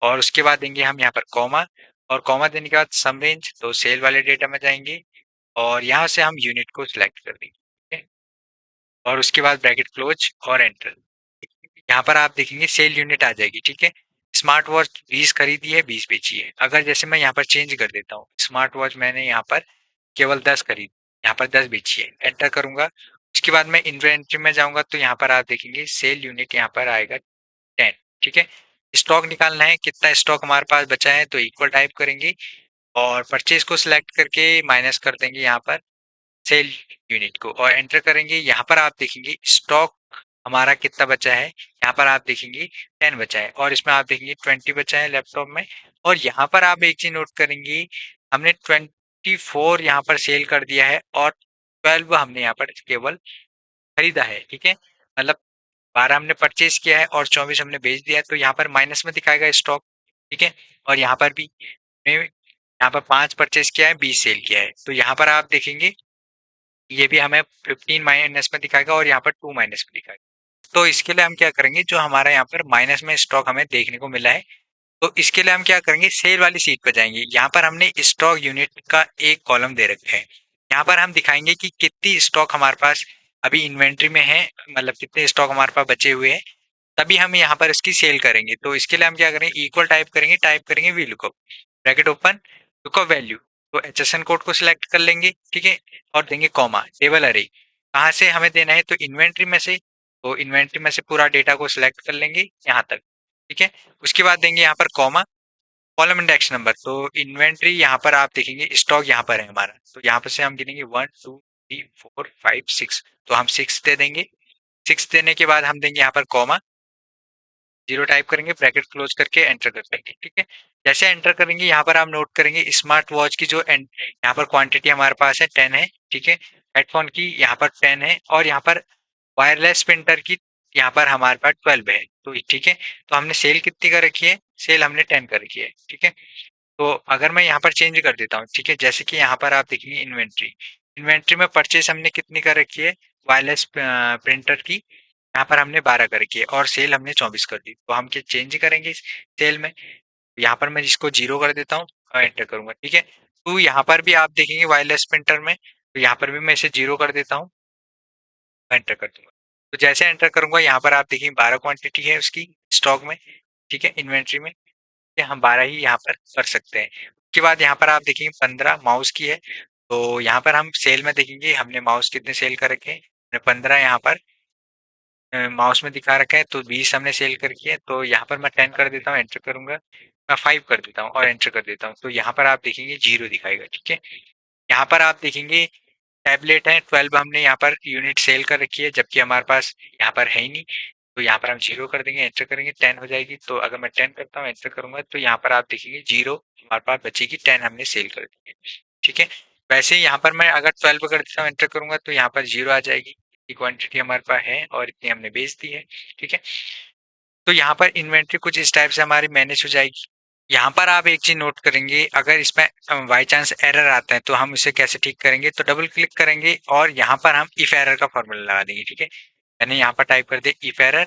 और उसके बाद देंगे हम यहाँ पर कॉमा, और कॉमा देने के बाद सम रेंज, तो सेल वाले डेटा में जाएंगे और यहाँ से हम यूनिट को सिलेक्ट कर देंगे, ठीक है। और उसके बाद ब्रैकेट क्लोज और एंटर। यहाँ पर आप देखेंगे सेल यूनिट आ जाएगी, ठीक है। स्मार्ट वॉच 20 खरीदी है, 20 बेची है। अगर जैसे मैं यहाँ पर चेंज कर देता हूँ, स्मार्ट वॉच मैंने यहाँ पर केवल 10 खरीदी, यहाँ पर 10 बेची है, एंटर करूंगा। उसके बाद मैं इन्वेंट्री में जाऊंगा तो यहाँ पर आप देखेंगे सेल यूनिट यहाँ पर आएगा 10, ठीक है। स्टॉक निकालना है, कितना स्टॉक हमारे पास बचा है, तो इक्वल टाइप करेंगे और परचेज को सिलेक्ट करके माइनस कर देंगे यहाँ पर सेल यूनिट को और एंटर करेंगे। यहाँ पर आप देखेंगे स्टॉक हमारा कितना बचा है, यहाँ पर आप देखेंगे 10 बचा है और इसमें आप देखेंगे 20 बचा है लैपटॉप में। और यहाँ पर आप एक चीज नोट करेंगे, हमने 24 यहाँ पर सेल कर दिया है और 12 हमने यहाँ पर केवल खरीदा है, ठीक है। मतलब 12 हमने परचेज किया है और 24 हमने बेच दिया है, तो यहाँ पर माइनस में दिखाएगा स्टॉक, ठीक है। और यहाँ पर भी यहाँ पर 5 परचेज किया है, 20 सेल किया है, तो यहाँ पर आप देखेंगे ये भी हमें 15 माइनस में दिखाएगा और यहाँ पर 2 माइनस में दिखाएगा। तो इसके लिए हम क्या करेंगे, जो हमारा यहाँ पर माइनस में स्टॉक हमें देखने को मिला है, तो इसके लिए हम क्या करेंगे, सेल वाली सीट पर जाएंगे। यहाँ पर हमने स्टॉक यूनिट का एक कॉलम दे रखा है, यहाँ पर हम दिखाएंगे कि कितनी स्टॉक हमारे पास अभी इन्वेंट्री में है, मतलब कितने स्टॉक हमारे पास बचे हुए हैं, तभी हम यहाँ पर इसकी सेल करेंगे। तो इसके लिए हम क्या करेंगे, इक्वल टाइप करेंगे V lookup. Bracket open, lookup value, तो HSN कोड को सिलेक्ट कर लेंगे, ठीक है, और देंगे कॉमा, टेबल अरे, कहाँ से हमें देना है, तो इन्वेंट्री में से, तो इन्वेंट्री में से पूरा डेटा को सिलेक्ट कर लेंगे यहाँ तक, ठीक है। उसके बाद देंगे यहाँ पर कॉमा, कॉलम इंडेक्स नंबर, तो इन्वेंट्री यहाँ पर आप देखेंगे स्टॉक यहाँ पर है हमारा, तो यहाँ पर से हम गिनेंगे 1 2 3 4 5 6, तो हम 6 दे देंगे। 6 देने के बाद हम देंगे यहाँ पर कॉमा, 0 टाइप करेंगे, ब्रैकेट क्लोज करके एंटर कर देंगे, ठीक है। जैसे एंटर करेंगे यहाँ पर आप नोट करेंगे स्मार्ट वॉच की जो यहाँ पर क्वांटिटी हमारे पास है 10 है, ठीक है। हेडफोन की यहाँ पर 10 है, और यहाँ पर वायरलेस प्रिंटर की यहाँ पर हमारे पास 12 है, तो ठीक है। तो हमने सेल कितनी कर रखी है, सेल हमने 10 कर रखी है, ठीक है। तो अगर मैं यहाँ पर चेंज कर देता हूँ, ठीक है, जैसे कि यहाँ पर आप देखेंगे इन्वेंट्री, इन्वेंट्री में परचेस हमने कितनी कर रखी है, वायरलेस प्रिंटर की यहाँ पर हमने 12 कर रखी है, और सेल हमने 24 कर दी, तो हम क्या चेंज करेंगे सेल में, यहाँ पर मैं इसको 0 कर देता हूँ और एंटर करूंगा, ठीक है। तो यहाँ पर भी आप देखेंगे वायरलेस प्रिंटर में, तो यहाँ पर भी मैं इसे 0 कर देता हूँ, एंटर कर दूंगा। तो जैसे एंटर करूंगा यहाँ पर आप देखेंगे 12 क्वांटिटी है उसकी स्टॉक में, ठीक है, इन्वेंट्री में, कि हम 12 ही यहाँ पर कर सकते हैं। उसके बाद यहाँ पर आप देखेंगे 15 माउस की है, तो यहाँ पर हम सेल में देखेंगे हमने माउस कितने सेल कर रखे हैं, हमने 15 यहाँ पर माउस में दिखा रखा है, तो 20 हमने सेल कर रखी है, तो यहाँ पर मैं 10 कर देता हूँ, एंटर करूंगा, मैं 5 कर देता हूँ और एंटर कर देता हूँ, तो यहाँ पर आप देखेंगे 0 दिखाएगा, ठीक है। यहाँ पर आप देखेंगे टैबलेट है 12 हमने यहाँ पर यूनिट सेल कर रखी है, जबकि हमारे पास यहाँ पर है ही नहीं, तो यहाँ पर हम 0 कर देंगे, एंटर करेंगे, 10 हो जाएगी। तो अगर मैं 10 करता हूँ, एंटर करूंगा, तो यहाँ पर आप देखेंगे 0 हमारे पास बचेगी, 10 हमने सेल कर दी है, ठीक है। वैसे ही यहाँ पर मैं अगर 12 कर देता हूँ, एंटर करूंगा, तो यहाँ पर 0 आ जाएगी, इतनी क्वांटिटी हमारे पास है और इतनी हमने बेच दी है, ठीक है। तो यहाँ पर इन्वेंट्री कुछ इस टाइप से हमारी मैनेज हो जाएगी। यहाँ पर आप एक चीज नोट करेंगे, अगर इसमें बाई चांस एरर आता है तो हम इसे कैसे ठीक करेंगे, तो डबल क्लिक करेंगे और यहाँ पर हम इफ एरर का फॉर्मूला लगा देंगे, ठीक है। मैंने यहाँ पर टाइप कर दिया इफ एरर,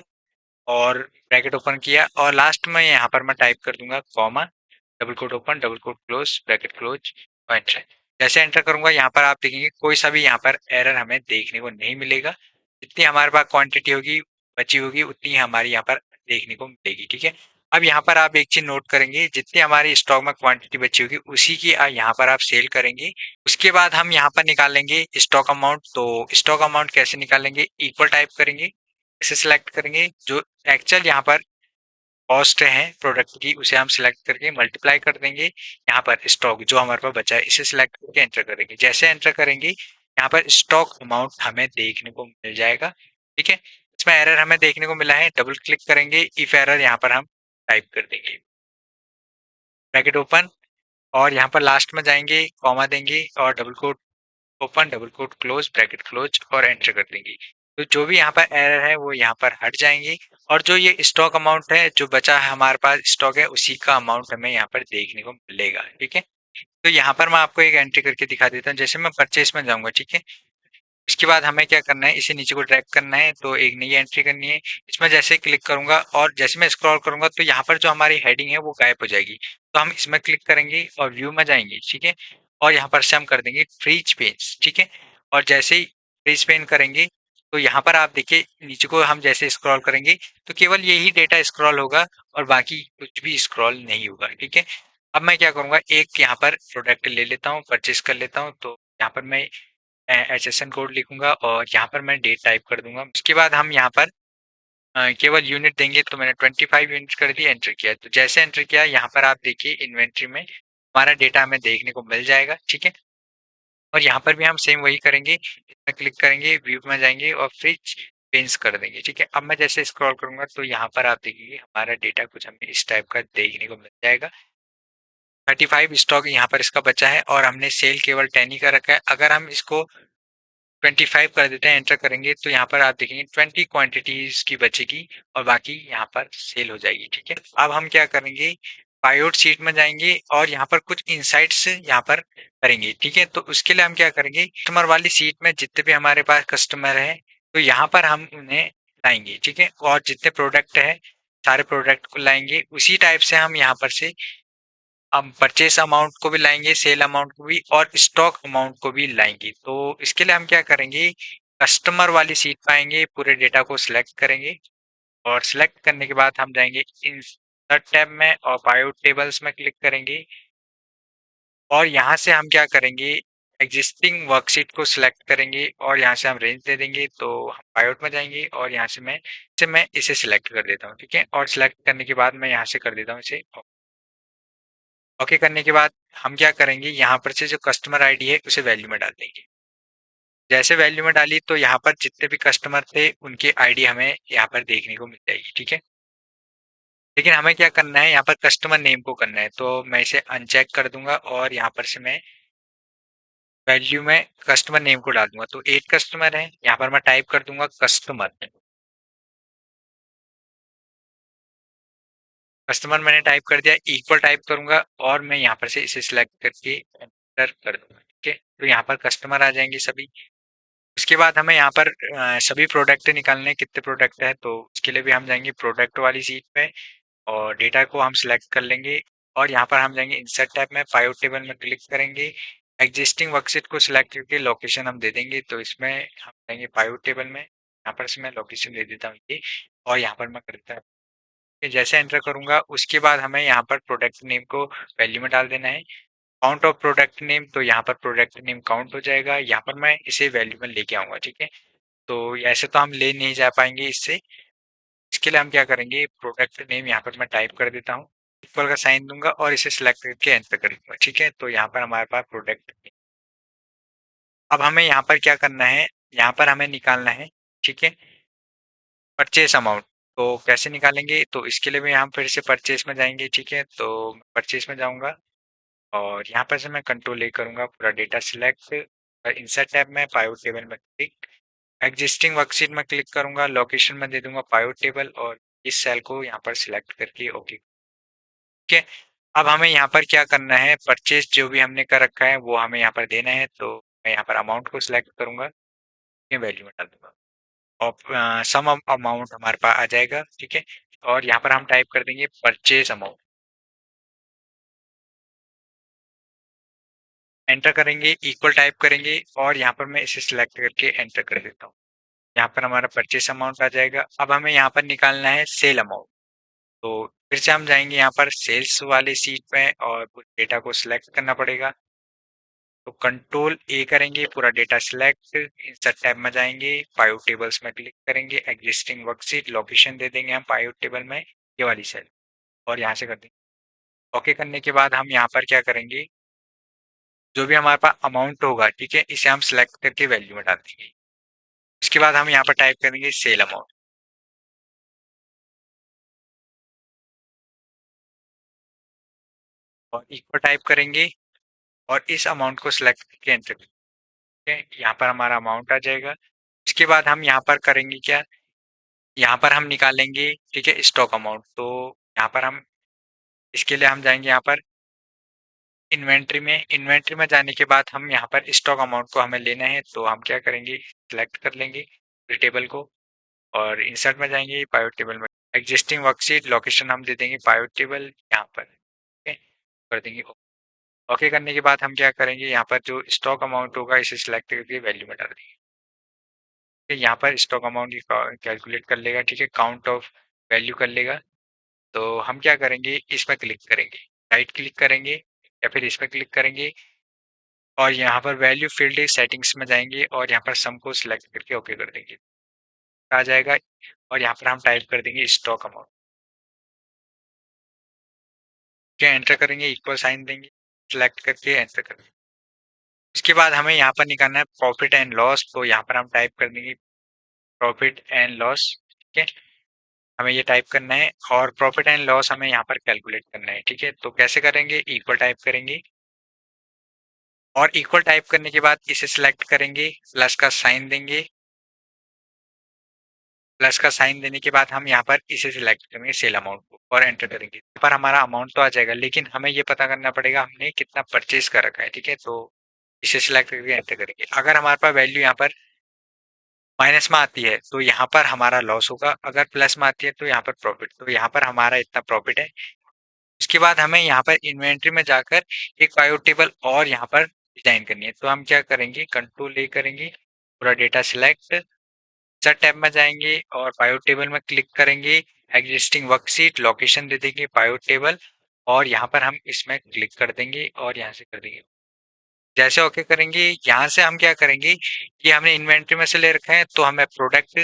और ब्रैकेट ओपन किया, और लास्ट में यहाँ पर मैं टाइप कर दूंगा comma, double quote open, double quote close, bracket close, और एंटर। जैसे एंटर करूंगा यहाँ पर आप देखेंगे कोई सा भी यहाँ पर एरर हमें देखने को नहीं मिलेगा, जितनी हमारे पास क्वांटिटी होगी बची होगी उतनी हमारी यहाँ पर देखने को मिलेगी, ठीक है। अब यहाँ पर आप एक चीज नोट करेंगे, जितनी हमारी स्टॉक में क्वांटिटी बची होगी उसी की यहाँ पर आप सेल करेंगे। उसके बाद हम यहाँ पर निकालेंगे स्टॉक अमाउंट, तो स्टॉक अमाउंट कैसे निकालेंगे, इक्वल टाइप करेंगे, इसे सिलेक्ट करेंगे, जो एक्चुअल यहाँ पर कॉस्ट है प्रोडक्ट की उसे हम सिलेक्ट करके मल्टीप्लाई कर देंगे, यहाँ पर स्टॉक जो हमारे पास बचा है इसे सिलेक्ट करके एंटर करेंगे। जैसे एंटर करेंगे यहाँ पर स्टॉक अमाउंट हमें देखने को मिल जाएगा, ठीक है। इसमें एरर हमें देखने को मिला है, डबल क्लिक करेंगे, इफ एरर यहाँ पर हम टाइप कर देंगे, ब्रैकेट ओपन, और यहाँ पर लास्ट में जाएंगे, कॉमा देंगे, और double quote open, double quote close, bracket close, और एंटर कर देंगे। तो जो भी यहाँ पर एरर है वो यहाँ पर हट जाएंगे, और जो ये स्टॉक अमाउंट है जो बचा है हमारे पास स्टॉक है उसी का अमाउंट हमें यहाँ पर देखने को मिलेगा, ठीक है। तो यहाँ पर मैं आपको एक एंट्री करके दिखा देता हूँ, जैसे मैं परचेस में जाऊंगा, ठीक है। इसके बाद हमें क्या करना है, इसे नीचे को ड्रैग करना है, तो एक नई एंट्री करनी है। इसमें जैसे क्लिक करूंगा और जैसे मैं स्क्रॉल करूंगा तो यहाँ पर जो हमारी हेडिंग है वो गायब हो जाएगी, तो हम इसमें क्लिक करेंगे और व्यू में जाएंगे, ठीक है। और यहाँ पर से हम कर देंगे फ्रीज पेज, ठीक है। और जैसे ही फ्रीज पेन करेंगे तो यहाँ पर आप देखिए नीचे को हम जैसे स्क्रॉल करेंगे तो केवल यही डेटा स्क्रॉल होगा और बाकी कुछ भी स्क्रॉल नहीं होगा, ठीक है। अब मैं क्या करूंगा, एक यहाँ पर प्रोडक्ट ले लेता हूँ, परचेस कर लेता हूँ, तो यहाँ पर मैं HSN कोड लिखूंगा और यहाँ पर मैं डेट टाइप कर दूंगा। उसके बाद हम यहाँ पर केवल यूनिट देंगे, तो मैंने 25 यूनिट कर दिया, एंटर किया। तो जैसे एंटर किया यहाँ पर आप देखिए इन्वेंट्री में हमारा डेटा हमें देखने को मिल जाएगा, ठीक है। और यहाँ पर भी हम सेम वही करेंगे, इसमें क्लिक करेंगे, व्यू में जाएंगे और फ्रिज पेंस कर देंगे, ठीक है। अब मैं जैसे स्क्रॉल करूंगा तो यहाँ पर आप देखिए हमारा डेटा कुछ हमें इस टाइप का देखने को मिल जाएगा। 35 स्टॉक यहाँ पर इसका बचा है और हमने सेल केवल 10 ही कर रखा है। अगर हम इसको 25 कर देते हैं, एंटर करेंगे, तो यहाँ पर आप देखेंगे 20 क्वांटिटीज की बचेगी और बाकी यहाँ पर सेल हो जाएगी, ठीक है। अब हम क्या करेंगे, पायोट शीट में जाएंगे और यहाँ पर कुछ इनसाइट्स यहाँ पर करेंगे, ठीक है। तो उसके लिए हम क्या करेंगे, कस्टमर वाली सीट में जितने भी हमारे पास कस्टमर है तो यहाँ पर हम उन्हें लाएंगे, ठीक है। और जितने प्रोडक्ट है सारे प्रोडक्ट को लाएंगे, उसी टाइप से हम यहाँ पर से हम परचेस अमाउंट को भी लाएंगे, सेल अमाउंट को भी, और स्टॉक अमाउंट को भी लाएंगे। तो इसके लिए हम क्या करेंगे, कस्टमर वाली सीट पे आएंगे, पूरे डेटा को सिलेक्ट करेंगे और सिलेक्ट करने के बाद हम जाएंगे इंसर्ट टैब में और पायोट टेबल्स में क्लिक करेंगे। और यहाँ से हम क्या करेंगे, एग्जिस्टिंग वर्कशीट को सिलेक्ट करेंगे और यहाँ से हम रेंज दे देंगे। तो हम पायोट में जाएंगे और यहाँ से मैं इसे सिलेक्ट कर देता हूँ, ठीक है। और सिलेक्ट करने के बाद मैं यहाँ से कर देता हूँ इसे ओके। करने के बाद हम क्या करेंगे, यहाँ पर से जो कस्टमर आईडी है उसे वैल्यू में डाल देंगे। जैसे वैल्यू में डाली तो यहाँ पर जितने भी कस्टमर थे उनकी आईडी हमें यहाँ पर देखने को मिल जाएगी, ठीक है। लेकिन हमें क्या करना है, यहाँ पर कस्टमर नेम को करना है, तो मैं इसे अनचेक कर दूंगा और यहाँ पर से मैं वैल्यू में कस्टमर नेम को डाल दूंगा। तो 8 कस्टमर है, यहाँ पर मैं टाइप कर दूंगा कस्टमर। कस्टमर मैंने टाइप कर दिया, इक्वल टाइप करूंगा और मैं यहाँ पर से इसे सिलेक्ट करके एंटर कर दूंगा, ठीक है। तो यहाँ पर कस्टमर आ जाएंगे सभी। उसके बाद हमें यहाँ पर सभी प्रोडक्ट निकालने हैं, कितने प्रोडक्ट है, तो उसके लिए भी हम जाएंगे प्रोडक्ट वाली सीट पे और डेटा को हम सिलेक्ट कर लेंगे। और यहाँ पर हम जाएंगे इंसर्ट टैब में, पाइवट टेबल में क्लिक करेंगे। एग्जिस्टिंग वर्कशीट को सिलेक्ट करके लोकेशन हम दे देंगे। तो इसमें हम जाएंगे पाइवट टेबल में, यहाँ पर से मैं लोकेशन दे देता हूँ ये, और यहाँ पर मैं करता हूँ जैसे एंटर करूंगा उसके बाद हमें यहाँ पर प्रोडक्ट नेम को वैल्यू में डाल देना है। काउंट ऑफ प्रोडक्ट नेम, तो यहाँ पर प्रोडक्ट नेम काउंट हो जाएगा, यहाँ पर मैं इसे वैल्यू में लेके आऊंगा, ठीक है। तो ऐसे तो हम ले नहीं जा पाएंगे इससे। इसके लिए हम क्या करेंगे, प्रोडक्ट नेम यहाँ पर मैं टाइप कर देता हूँ, इक्वल का साइन दूंगा और इसे सिलेक्ट करके एंटर कर दूंगा, ठीक है। तो यहाँ पर हमारे पास प्रोडक्ट। अब हमें यहाँ पर क्या करना है, यहाँ पर हमें निकालना है, ठीक है, परचेस अमाउंट। तो कैसे निकालेंगे, तो इसके लिए भी हम फिर से परचेस में जाएंगे, ठीक है। तो परचेस में जाऊंगा और यहाँ पर से मैं कंट्रोल ए करूंगा, पूरा डेटा सिलेक्ट, इंसर्ट टैब में पाइवट टेबल में क्लिक, एग्जिस्टिंग वर्कशीट में क्लिक करूंगा, लोकेशन में दे दूंगा पाइवट टेबल और इस सेल को यहाँ पर सिलेक्ट करके ओके, ठीक है। अब हमें यहाँ पर क्या करना है, परचेज जो भी हमने कर रखा है वो हमें यहाँ पर देना है। तो मैं यहाँ पर अमाउंट को सिलेक्ट करूंगा, ये वैल्यू में डाल दूंगा और सम अमाउंट हमारे पास आ जाएगा, ठीक है। और यहाँ पर हम टाइप कर देंगे परचेज अमाउंट, एंटर करेंगे, इक्वल टाइप करेंगे और यहाँ पर मैं इसे सिलेक्ट करके एंटर कर देता हूँ। यहाँ पर हमारा परचेस अमाउंट आ जाएगा। अब हमें यहाँ पर निकालना है सेल अमाउंट। तो फिर से हम जाएंगे यहाँ पर सेल्स वाले सीट में और कुछ डेटा को सिलेक्ट करना पड़ेगा। तो कंट्रोल ए करेंगे, पूरा डेटा सिलेक्ट, इंसर्ट टैब में जाएंगे, पाइवट टेबल्स में क्लिक करेंगे, एग्जिस्टिंग वर्कशीट लोकेशन दे देंगे हम पाइवट टेबल में, ये वाली सेल, और यहाँ से कर देंगे ओके। करने के बाद हम यहाँ पर क्या करेंगे, जो भी हमारे पास अमाउंट होगा, ठीक है, इसे हम सिलेक्ट करके वैल्यू में डाल देंगे। उसके बाद हम यहाँ पर टाइप करेंगे सेल अमाउंट और इक्वल टाइप करेंगे और इस अमाउंट को सिलेक्ट करके एंटर करेंगे। यहाँ पर हमारा अमाउंट आ जाएगा। इसके बाद हम यहाँ पर करेंगे क्या, यहाँ पर हम निकालेंगे, ठीक है, स्टॉक अमाउंट। तो यहाँ पर हम इसके लिए हम जाएंगे यहाँ पर इन्वेंट्री में जाने के बाद हम यहाँ पर स्टॉक अमाउंट को हमें लेना है। तो हम क्या करेंगे, सिलेक्ट कर लेंगे टेबल को और इंसर्ट में जाएंगे, पाइवट टेबल में एग्जिस्टिंग वर्कशीट लोकेशन हम दे देंगे पाइवट टेबल यहाँ पर, ठीक है, कर देंगे ओके। करने के बाद हम क्या करेंगे, यहाँ पर जो स्टॉक अमाउंट होगा इसे सिलेक्ट करके वैल्यू में डाल देंगे। यहाँ पर स्टॉक अमाउंट कैलकुलेट कर लेगा, ठीक है, काउंट ऑफ वैल्यू कर लेगा। तो हम क्या करेंगे, इस पर क्लिक करेंगे, राइट क्लिक करेंगे या फिर इस पर क्लिक करेंगे और यहाँ पर वैल्यू फील्ड सेटिंग्स में जाएंगे और यहाँ पर सम को सिलेक्ट करके ओके कर देंगे, आ जाएगा। और यहाँ पर हम टाइप कर देंगे स्टॉक अमाउंट, क्या एंटर करेंगे, इक्वल साइन देंगे, सिलेक्ट करके एंटर करेंगे। इसके बाद हमें यहाँ पर निकालना है प्रॉफिट एंड लॉस। तो यहाँ पर हम टाइप कर देंगे प्रॉफिट एंड लॉस, ठीक है, हमें ये टाइप करना है और प्रॉफिट एंड लॉस हमें यहाँ पर कैलकुलेट करना है, ठीक है। तो कैसे करेंगे, इक्वल टाइप करेंगे और इक्वल टाइप करने के बाद इसे सिलेक्ट करेंगे, प्लस का साइन देंगे, प्लस का साइन देने के बाद हम यहाँ पर इसे सिलेक्ट करेंगे सेल अमाउंट को और एंटर करेंगे। यहाँ पर हमारा अमाउंट तो आ जाएगा लेकिन हमें ये पता करना पड़ेगा हमने कितना परचेज कर रखा है, ठीक है। तो इसे सिलेक्ट करके एंटर करेंगे। अगर हमारे पास वैल्यू यहाँ पर माइनस में आती है तो यहाँ पर हमारा लॉस होगा, अगर प्लस में आती है तो यहाँ पर प्रॉफिट। तो यहाँ पर हमारा इतना प्रॉफिट है। उसके बाद हमें यहाँ पर इन्वेंट्री में जाकर एक पाइवट टेबल और यहाँ पर डिजाइन करनी है। तो हम क्या करेंगे, कंट्रोल ए करेंगे, पूरा डेटा सिलेक्ट, इंसर्ट टैब में जाएंगे और पाइवट टेबल में क्लिक करेंगे, एग्जिस्टिंग वर्कशीट लोकेशन दे देंगे पाइवट टेबल और यहाँ पर हम इसमें क्लिक कर देंगे और यहाँ से कर देंगे। जैसे ओके करेंगे, यहाँ से हम क्या करेंगे कि हमने इन्वेंट्री में से ले रखा है तो हमें प्रोडक्ट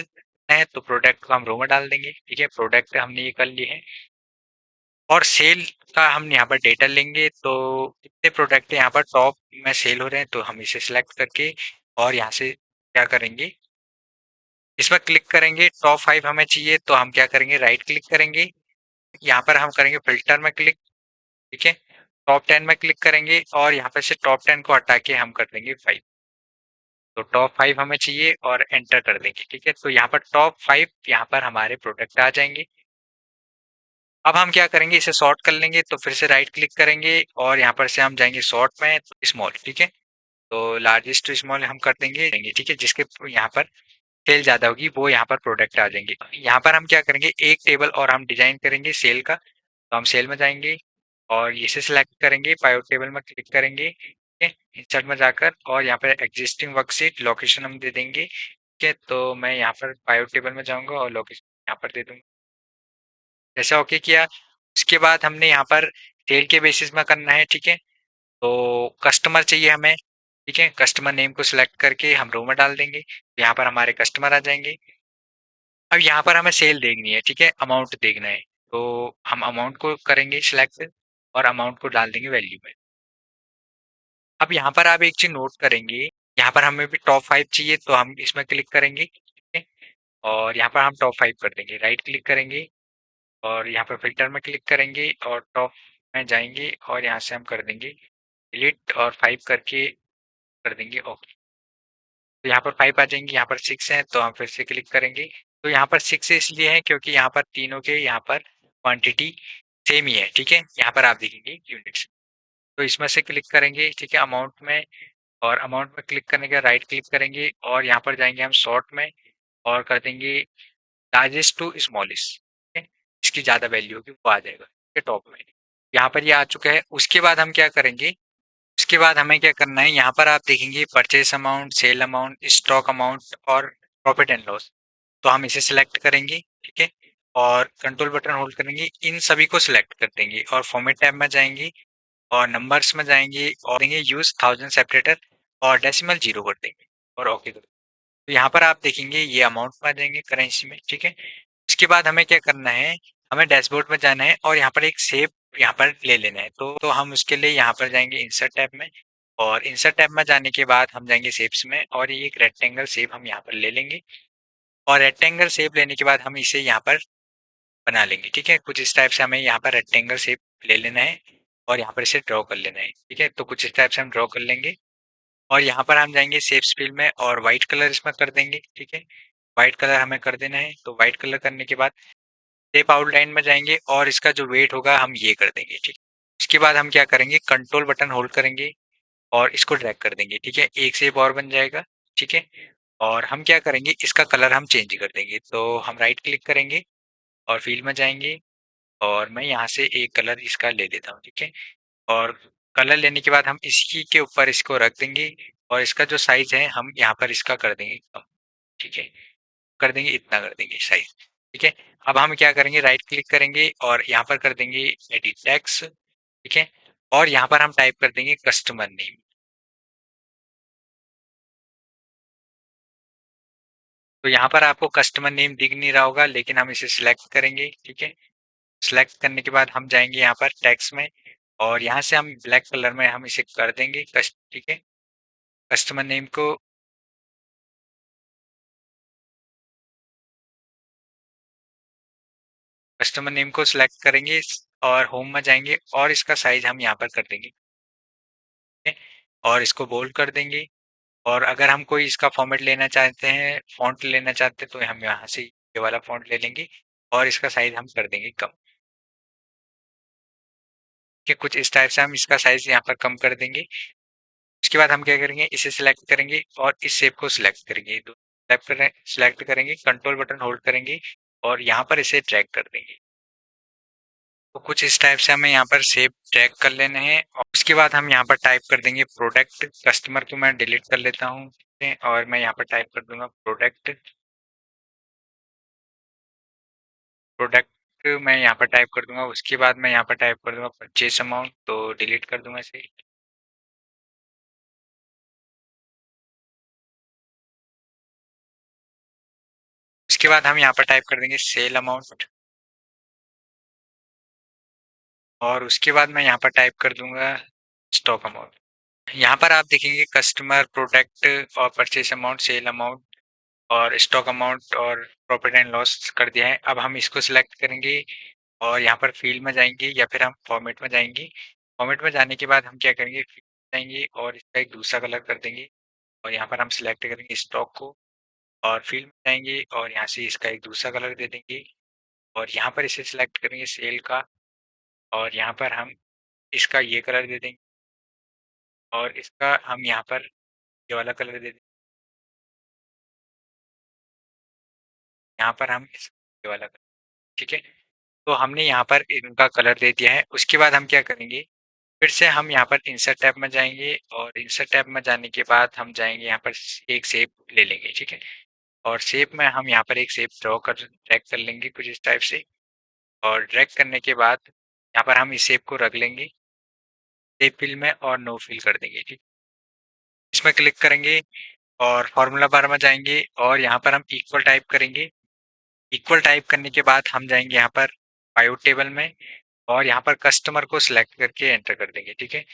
है, तो प्रोडक्ट को हम रो में डाल देंगे। ठीक है, प्रोडक्ट हमने ये कर लिए हैं। और सेल का हम यहाँ पर डेटा लेंगे, तो कितने प्रोडक्ट यहाँ पर टॉप में सेल हो रहे हैं, तो हम इसे सिलेक्ट करके और यहाँ से क्या करेंगे, इसमें क्लिक करेंगे। टॉप 5 हमें चाहिए, तो हम क्या करेंगे, राइट क्लिक करेंगे, यहाँ पर हम करेंगे फिल्टर में क्लिक। ठीक है, टॉप 10 में क्लिक करेंगे और यहाँ पर से टॉप 10 को हटा के हम कर देंगे 5। तो टॉप 5 हमें चाहिए और एंटर कर देंगे। ठीक है, तो यहाँ पर टॉप 5 यहाँ पर हमारे प्रोडक्ट आ जाएंगे। अब हम क्या करेंगे, इसे सॉर्ट कर लेंगे, तो फिर से राइट क्लिक करेंगे और यहाँ पर से हम जाएंगे सॉर्ट में, स्मॉल। ठीक है, तो लार्जेस्ट टू स्मॉल हम कर देंगे। ठीक है, जिसके यहाँ पर सेल ज्यादा होगी वो यहाँ पर प्रोडक्ट आ जाएंगे। यहाँ पर हम क्या करेंगे, एक टेबल और हम डिजाइन करेंगे सेल का। तो हम सेल में जाएंगे और इसे सिलेक्ट करेंगे, पाइवट टेबल में क्लिक करेंगे। ठीक है, इंसर्ट में जाकर और यहाँ पर एग्जिस्टिंग वर्कशीट लोकेशन हम दे देंगे। ठीक है, तो मैं यहाँ पर पाइवट टेबल में जाऊंगा और लोकेशन यहाँ पर दे दूंगा। जैसा ओके किया, उसके बाद हमने यहाँ पर सेल के बेसिस में करना है। ठीक है, तो कस्टमर चाहिए हमें। ठीक है, कस्टमर नेम को सिलेक्ट करके हम रो में डाल देंगे, यहाँ पर हमारे कस्टमर आ जाएंगे। अब यहाँ पर हमें सेल देखनी है। ठीक है, अमाउंट देखना है, तो हम अमाउंट को करेंगे सिलेक्ट और अमाउंट को डाल देंगे वैल्यू में। अब यहाँ पर आप एक चीज नोट करेंगे, यहाँ पर हमें भी टॉप 5 चाहिए, तो हम इसमें क्लिक करेंगे। ठीक है, और यहाँ पर हम टॉप 5 कर देंगे, राइट क्लिक करेंगे और यहाँ पर फिल्टर में क्लिक करेंगे और टॉप में जाएंगे और यहाँ से हम कर देंगे डिलीट और 5 करके कर देंगे ओके। तो यहाँ पर 5 आ जाएंगे, यहाँ पर 6 है तो हम फिर से क्लिक करेंगे। तो यहाँ पर 6 इसलिए है क्योंकि यहाँ पर तीनों के यहाँ पर क्वांटिटी सेम ही है। ठीक है, यहाँ पर आप देखेंगे यूनिट्स, तो इसमें से क्लिक करेंगे। ठीक है, अमाउंट में, और अमाउंट में क्लिक करने के राइट क्लिक करेंगे और यहाँ पर जाएंगे हम शॉर्ट में और कर देंगे लार्जेस्ट टू स्मॉलेस्ट। ठीक है, इसकी ज्यादा वैल्यू होगी वो आ जाएगा। ठीक है, टॉप में यहाँ पर ये आ चुका है। उसके बाद हम क्या करेंगे, उसके बाद हमें क्या करना है, यहाँ पर आप देखेंगे purchase amount, sale amount, stock amount और प्रॉफिट एंड लॉस। तो हम इसे सिलेक्ट करेंगे। ठीक है, और कंट्रोल बटन होल्ड करेंगे, इन सभी को सिलेक्ट कर देंगे और फॉर्मेट टैब में जाएंगे और नंबर्स में जाएंगे और देंगे यूज 1000 सेपरेटर और डेसिमल 0 कर देंगे और ओके कर देंगे। तो यहाँ पर आप देखेंगे ये अमाउंट में आ जाएंगे करेंसी में। ठीक है, उसके बाद हमें क्या करना है, हमें डैशबोर्ड में जाना है और यहाँ पर एक शेप यहाँ पर ले लेना है। तो हम उसके लिए यहाँ पर जाएंगे इंसर्ट टैब में और इंसर्ट टैब में जाने के बाद हम जाएंगे शेप्स में और ये एक रेक्टेंगल शेप हम यहाँ पर ले लेंगे और रेक्टेंगल शेप लेने के बाद हम इसे यहाँ पर बना लेंगे। ठीक है, कुछ इस टाइप से हमें यहाँ पर रेक्टेंगल शेप ले लेना है और यहाँ पर इसे ड्रॉ कर लेना है। ठीक है, तो कुछ इस टाइप से हम ड्रॉ कर लेंगे और यहाँ पर हम जाएंगे शेप्स फील्ड में और व्हाइट कलर इसमें कर देंगे। ठीक है, व्हाइट कलर हमें कर देना है। तो व्हाइट कलर करने के बाद शेप आउटलाइन में जाएंगे और इसका जो वेट होगा हम ये कर देंगे। ठीक है, उसके बाद हम क्या करेंगे, कंट्रोल बटन होल्ड करेंगे और इसको ड्रैग कर देंगे। ठीक है, एक शेप और बन जाएगा। ठीक है, और हम क्या करेंगे, इसका कलर हम चेंज कर देंगे। तो हम राइट क्लिक करेंगे और फील्ड में जाएंगे और मैं यहाँ से एक कलर इसका ले लेता हूँ। ठीक है, और कलर लेने के बाद हम इसी के ऊपर इसको रख देंगे और इसका जो साइज है हम यहाँ पर इसका कर देंगे कम। ठीक है, कर देंगे, इतना कर देंगे साइज। ठीक है, अब हम क्या करेंगे, राइट क्लिक करेंगे और यहाँ पर कर देंगे एडिट टेक्स्ट। ठीक है, और यहाँ पर हम टाइप कर देंगे कस्टमर नेम। तो यहाँ पर आपको कस्टमर नेम दिख नहीं रहा होगा लेकिन हम इसे सिलेक्ट करेंगे। ठीक है, सिलेक्ट करने के बाद हम जाएंगे यहाँ पर टेक्स्ट में और यहाँ से हम ब्लैक कलर में हम इसे कर देंगे कस्ट। ठीक है, कस्टमर नेम को, कस्टमर नेम को सिलेक्ट करेंगे और होम में जाएंगे और इसका साइज हम यहाँ पर कर देंगे। ठीक है, और इसको बोल्ड कर देंगे और अगर हम कोई इसका फॉर्मेट लेना चाहते हैं, फॉन्ट लेना चाहते हैं, तो हम यहाँ से ये वाला फॉन्ट ले लेंगे और इसका साइज हम कर देंगे कम। कि कुछ इस टाइप से हम इसका साइज यहाँ पर कम कर देंगे। उसके बाद हम क्या करेंगे, इसे सिलेक्ट करेंगे और इस शेप को सिलेक्ट करेंगे। तो सिलेक्ट करेंगे, कंट्रोल बटन होल्ड करेंगे और यहाँ पर इसे ड्रैग कर देंगे। तो कुछ इस टाइप से हमें यहाँ पर शेप ड्रैग कर लेने हैं और उसके बाद हम यहाँ पर टाइप कर देंगे प्रोडक्ट। कस्टमर को मैं डिलीट कर लेता हूँ। ठीक है, और मैं यहाँ पर टाइप कर दूंगा प्रोडक्ट, प्रोडक्ट मैं यहाँ पर टाइप कर दूंगा। उसके बाद मैं यहाँ पर टाइप कर दूंगा परचेस अमाउंट, तो डिलीट कर दूंगा इसे। उसके बाद हम यहाँ पर टाइप कर देंगे सेल अमाउंट, और उसके बाद मैं यहाँ पर टाइप कर दूंगा स्टॉक अमाउंट। यहाँ पर आप देखेंगे कस्टमर, प्रोडक्ट और परचेस अमाउंट, सेल अमाउंट और स्टॉक अमाउंट और प्रॉफिट एंड लॉस कर दिया है। अब हम इसको सिलेक्ट करेंगे और यहाँ पर फील्ड में जाएंगे या फिर हम फॉर्मेट में जाएंगे। फॉर्मेट में जाने के बाद हम क्या करेंगे, फील्ड में जाएंगे और इसका एक दूसरा कलर कर देंगे, और यहाँ पर हम सिलेक्ट करेंगे स्टॉक को, और फील्ड में जाएंगे और यहाँ से इसका एक दूसरा कलर दे देंगे, और यहाँ पर इसे सिलेक्ट करेंगे सेल का, और यहाँ पर हम इसका ये कलर दे देंगे, और इसका हम यहाँ पर ये वाला कलर दे देंगे। यहाँ पर हम ये वाला कलर, ठीक है। तो हमने यहाँ पर इनका कलर दे दिया है। उसके बाद हम क्या करेंगे, फिर से हम यहाँ पर इंसर्ट टैब में जाएंगे, और इंसर्ट टैब में जाने के बाद हम जाएंगे यहाँ पर एक शेप ले लेंगे, ठीक है। और शेप में हम यहाँ पर एक शेप ड्रैग कर लेंगे कुछ इस टाइप से, और ड्रैग करने के बाद यहाँ पर हम इस शेप को रख लेंगे शेप फिल में और नो फिल कर देंगे, ठीक। इसमें क्लिक करेंगे और फॉर्मूला बार में जाएंगे और यहाँ पर हम इक्वल टाइप करेंगे। इक्वल टाइप करने के बाद हम जाएंगे यहाँ पर पाइवट टेबल में, और यहाँ पर कस्टमर को सिलेक्ट करके एंटर कर देंगे, ठीक है।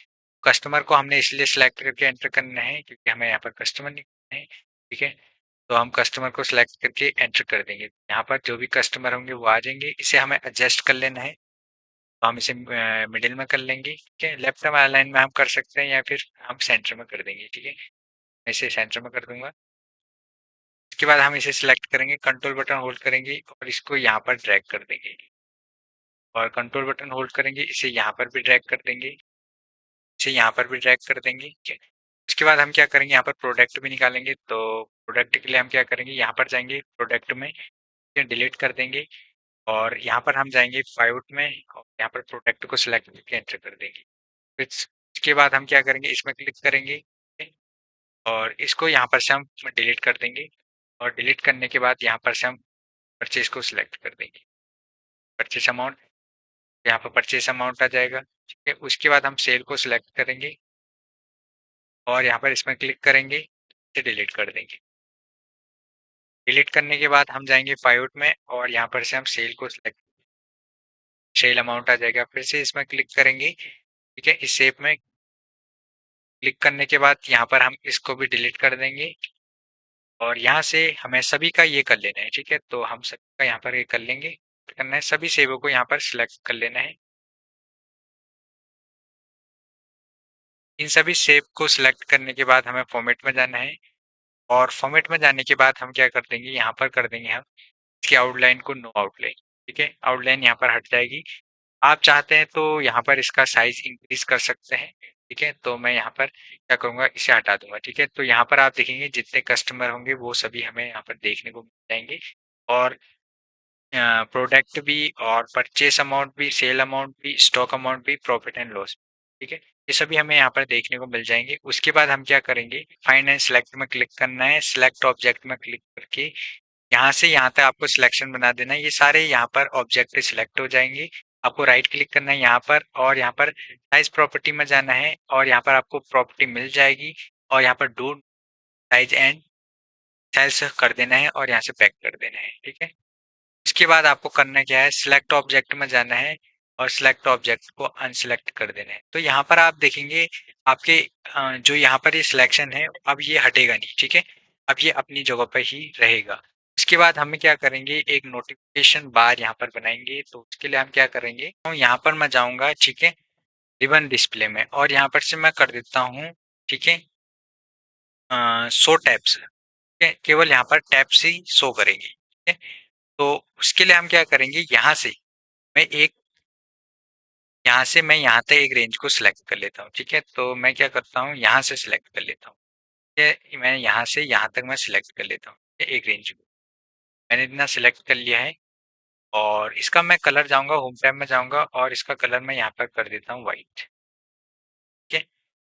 कस्टमर को हमने इसलिए सिलेक्ट करके एंटर करना है क्योंकि हमें यहाँ पर कस्टमर नहीं करना है, ठीक है। तो हम कस्टमर को सिलेक्ट करके एंटर कर देंगे। यहाँ पर जो भी कस्टमर होंगे वो आ जाएंगे। इसे हमें एडजस्ट कर लेना है, तो हम इसे मिडिल में कर लेंगे, ठीक है। लेफ्ट में अलाइन में हम कर सकते हैं या फिर हम सेंटर में कर देंगे, ठीक है। मैं इसे सेंटर में कर दूंगा। उसके बाद हम इसे सिलेक्ट करेंगे, कंट्रोल बटन होल्ड करेंगे और इसको यहाँ पर ड्रैग कर देंगे, और कंट्रोल बटन होल्ड करेंगे, इसे यहाँ पर भी ड्रैग कर देंगे, इसे यहाँ पर भी ड्रैग कर देंगे, ठीक है। उसके बाद हम क्या करेंगे, यहाँ पर प्रोडक्ट भी निकालेंगे। तो प्रोडक्ट के लिए हम क्या करेंगे, यहाँ पर जाएंगे प्रोडक्ट में, डिलीट कर देंगे, और यहाँ पर हम जाएंगे पाइवट में और यहाँ पर प्रोडक्ट को सिलेक्ट करके एंटर कर देंगे। फिर इसके बाद हम क्या करेंगे, इसमें क्लिक करेंगे, ठीक है, और इसको यहाँ पर से हम डिलीट कर देंगे, और डिलीट करने के बाद यहाँ पर से हम परचेज को सिलेक्ट कर देंगे, परचेज अमाउंट। यहाँ पर परचेज अमाउंट आ जाएगा, ठीक है। उसके बाद हम सेल को सिलेक्ट करेंगे और यहाँ पर इसमें क्लिक करेंगे, इसे डिलीट कर देंगे। डिलीट करने के बाद हम जाएंगे पाइवट में और यहाँ पर से हम सेल को सिलेक्ट, सेल अमाउंट आ जाएगा। फिर से इसमें क्लिक करेंगे, ठीक है। इस शेप में क्लिक करने के बाद यहाँ पर हम इसको भी डिलीट कर देंगे, और यहाँ से हमें सभी का ये कर लेना है, ठीक है। तो हम सभी का यहाँ पर ये कर लेंगे, करना है, सभी सेवों को यहाँ पर सिलेक्ट कर लेना है। इन सभी शेप को सिलेक्ट करने के बाद हमें फॉर्मेट में जाना है, और फॉर्मेट में जाने के बाद हम क्या कर देंगे, यहाँ पर कर देंगे हम इसकी आउटलाइन को नो आउटलाइन, ठीक है। आउटलाइन यहाँ पर हट जाएगी। आप चाहते हैं तो यहाँ पर इसका साइज इंक्रीज कर सकते हैं, ठीक है। तो मैं यहाँ पर क्या करूँगा, इसे हटा दूंगा, ठीक है। तो यहाँ पर आप देखेंगे जितने कस्टमर होंगे वो सभी हमें यहाँ पर देखने को मिल जाएंगे, और प्रोडक्ट भी और परचेस अमाउंट भी, सेल अमाउंट भी, स्टॉक अमाउंट भी, प्रॉफिट एंड लॉस, ठीक है। ये सभी हमें यहाँ पर देखने को मिल जाएंगे। उसके बाद हम क्या करेंगे, फाइंड एंड सेलेक्ट में क्लिक करना है। सिलेक्ट ऑब्जेक्ट में क्लिक करके यहाँ से यहाँ तक आपको सिलेक्शन बना देना है। ये सारे यहाँ पर ऑब्जेक्ट सिलेक्ट हो जाएंगे। आपको राइट क्लिक करना है यहाँ पर, और यहाँ पर साइज प्रॉपर्टी में जाना है, और यहाँ पर आपको प्रॉपर्टी मिल जाएगी, और यहाँ पर डू साइज एंड सेल्स कर देना है, और यहाँ से पैक कर देना है, ठीक है। इसके बाद आपको करना क्या है, सिलेक्ट ऑब्जेक्ट में जाना है और सिलेक्ट ऑब्जेक्ट को अनसिलेक्ट कर देना है। तो यहाँ पर आप देखेंगे आपके जो यहाँ पर ये सिलेक्शन है अब ये हटेगा नहीं, ठीक है। अब ये अपनी जगह पर ही रहेगा। उसके बाद हमें क्या करेंगे, एक नोटिफिकेशन बार यहाँ पर बनाएंगे। तो उसके लिए हम क्या करेंगे, तो यहाँ पर मैं जाऊंगा, ठीक है, रिबन डिस्प्ले में, और यहाँ पर से मैं कर देता हूँ, ठीक है, शो टैब्स, ठीक है। केवल यहाँ पर टैब्स ही शो करेंगे, ठीक है। तो उसके लिए हम क्या करेंगे, मैं एक यहाँ से मैं यहाँ तक एक रेंज को सिलेक्ट कर लेता हूँ, ठीक है। तो मैं क्या करता हूँ, यहाँ से सिलेक्ट कर लेता हूँ, ठीक है। मैं यहाँ से यहाँ तक मैं सिलेक्ट कर लेता हूँ, ठीक है, एक रेंज को मैंने इतना सिलेक्ट कर लिया है। और इसका मैं कलर जाऊंगा, होम टैब में जाऊंगा, और इसका कलर मैं यहाँ पर कर देता हूँ व्हाइट, ठीक है।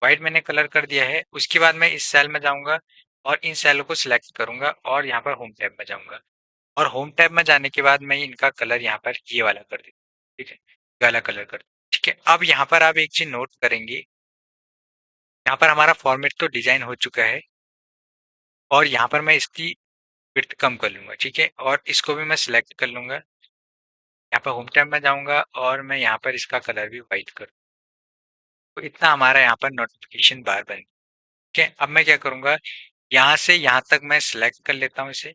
व्हाइट मैंने कलर कर दिया है। उसके बाद मैं इस सेल में जाऊंगा और इन सेलों को सिलेक्ट करूंगा और यहाँ पर होम टैब में जाऊंगा। और होम टैब में जाने के बाद मैं इनका कलर यहाँ पर ये वाला कर देता हूँ, ठीक है, ये वाला कलर कर, ठीक है। अब यहाँ पर आप एक चीज नोट करेंगे, यहाँ पर हमारा फॉर्मेट तो डिजाइन हो चुका है और यहाँ पर मैं इसकी विड्थ कम कर लूंगा, ठीक है, और इसको भी मैं सिलेक्ट कर लूंगा। यहाँ पर होम टैब में जाऊंगा और मैं यहाँ पर इसका कलर भी व्हाइट कर, तो इतना हमारा यहाँ पर नोटिफिकेशन बार बन, ठीक है। अब मैं क्या करूंगा, यहाँ से यहाँ तक मैं सिलेक्ट कर लेता हूँ इसे,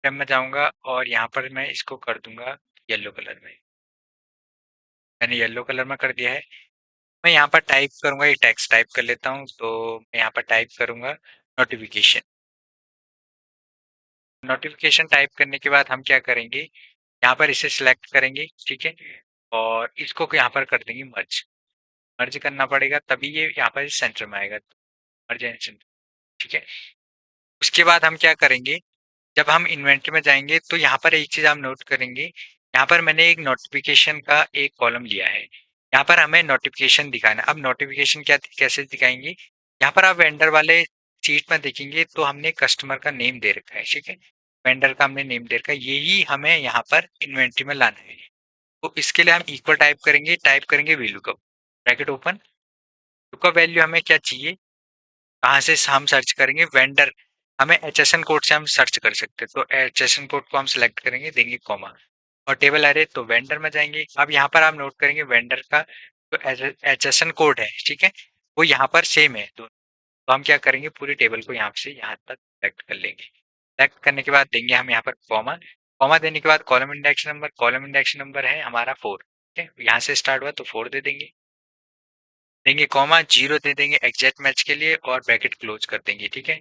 टैब में जाऊंगा और यहाँ पर मैं इसको कर दूंगा येलो कलर में। मैंने येलो कलर में कर दिया है। मैं यहाँ पर टाइप करूंगा, ये टेक्स्ट टाइप कर लेता हूँ, तो मैं यहाँ पर टाइप करूंगा नोटिफिकेशन। नोटिफिकेशन टाइप करने के बाद हम क्या करेंगे, यहाँ पर इसे सिलेक्ट करेंगे, ठीक है, और इसको यहाँ पर कर देंगे मर्ज। मर्ज करना पड़ेगा तभी ये यहाँ पर सेंटर में आएगा, मर्ज एंड सेंटर, ठीक है। उसके बाद हम क्या करेंगे, जब हम इन्वेंटरी में जाएंगे तो यहाँ पर एक चीज आप नोट करेंगे, यहाँ पर मैंने एक नोटिफिकेशन का एक कॉलम लिया है, यहाँ पर हमें नोटिफिकेशन दिखाना है। अब नोटिफिकेशन क्या कैसे दिखाएंगे, यहाँ पर आप वेंडर वाले शीट में देखेंगे तो हमने कस्टमर का नेम दे रखा है, ठीक है, वेंडर का हमने नेम दे रखा है, यही हमें यहाँ पर इन्वेंटरी में लाना है। तो इसके लिए हम इक्वल टाइप करेंगे V lookup, bracket open, lookup value हमें क्या चाहिए, कहाँ से हम सर्च करेंगे, वेंडर, हमें एचएसएन कोड से हम सर्च कर सकते हैं, तो एचएसएन कोड को हम सिलेक्ट करेंगे, देंगे कॉमा, और टेबल अरे तो वेंडर में जाएंगे। अब यहाँ पर आप नोट करेंगे वेंडर का जो एचएसएन कोड है, ठीक है, वो यहाँ पर सेम है दोनों। तो हम क्या करेंगे, पूरी टेबल को यहाँ से यहाँ तक सिलेक्ट कर लेंगे। सिलेक्ट करने के बाद देंगे हम यहाँ पर कॉमा, कॉमा देने के बाद कॉलम इंडेक्स नंबर है हमारा 4, ठीक है, यहाँ से स्टार्ट हुआ तो 4 दे देंगे, कॉमा 0 दे देंगे एग्जैक्ट मैच के लिए और ब्रैकेट क्लोज कर देंगे, ठीक है,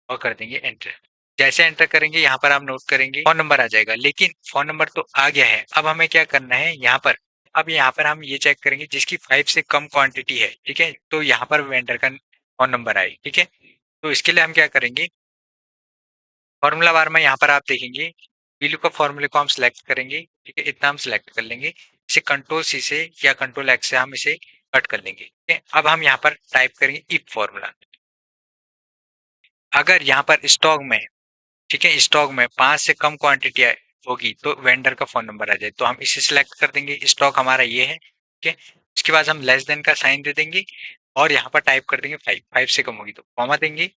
और कर देंगे एंटर। जैसे एंटर करेंगे यहाँ पर आप नोट करेंगे फोन नंबर आ जाएगा, लेकिन फोन नंबर तो आ गया है, अब हमें क्या करना है यहाँ पर, अब यहाँ पर हम ये चेक करेंगे जिसकी 5 से कम क्वांटिटी है, ठीक है, तो यहाँ पर वेंडर का फोन नंबर आए, ठीक है। तो इसके लिए हम क्या करेंगे, फॉर्मूला बार में यहाँ पर आप देखेंगे वीलू का फॉर्मूले को हम सिलेक्ट करेंगे, ठीक है, इतना हम सिलेक्ट कर लेंगे, इसे कंट्रोल सी से या कंट्रोल एक्स से हम इसे कट कर लेंगे, ठीक है। अब हम यहाँ पर टाइप करेंगे इफ फॉर्मूला, अगर यहाँ पर स्टॉक में, ठीक है, स्टॉक में 5 से कम क्वांटिटी होगी तो वेंडर का फोन नंबर आ जाए, तो हम इसे सिलेक्ट कर देंगे, स्टॉक हमारा ये है, ठीक है। उसके बाद हम लेस देन का साइन दे देंगे और यहाँ पर टाइप कर देंगे 5 से कम होगी तो कॉमा देंगे,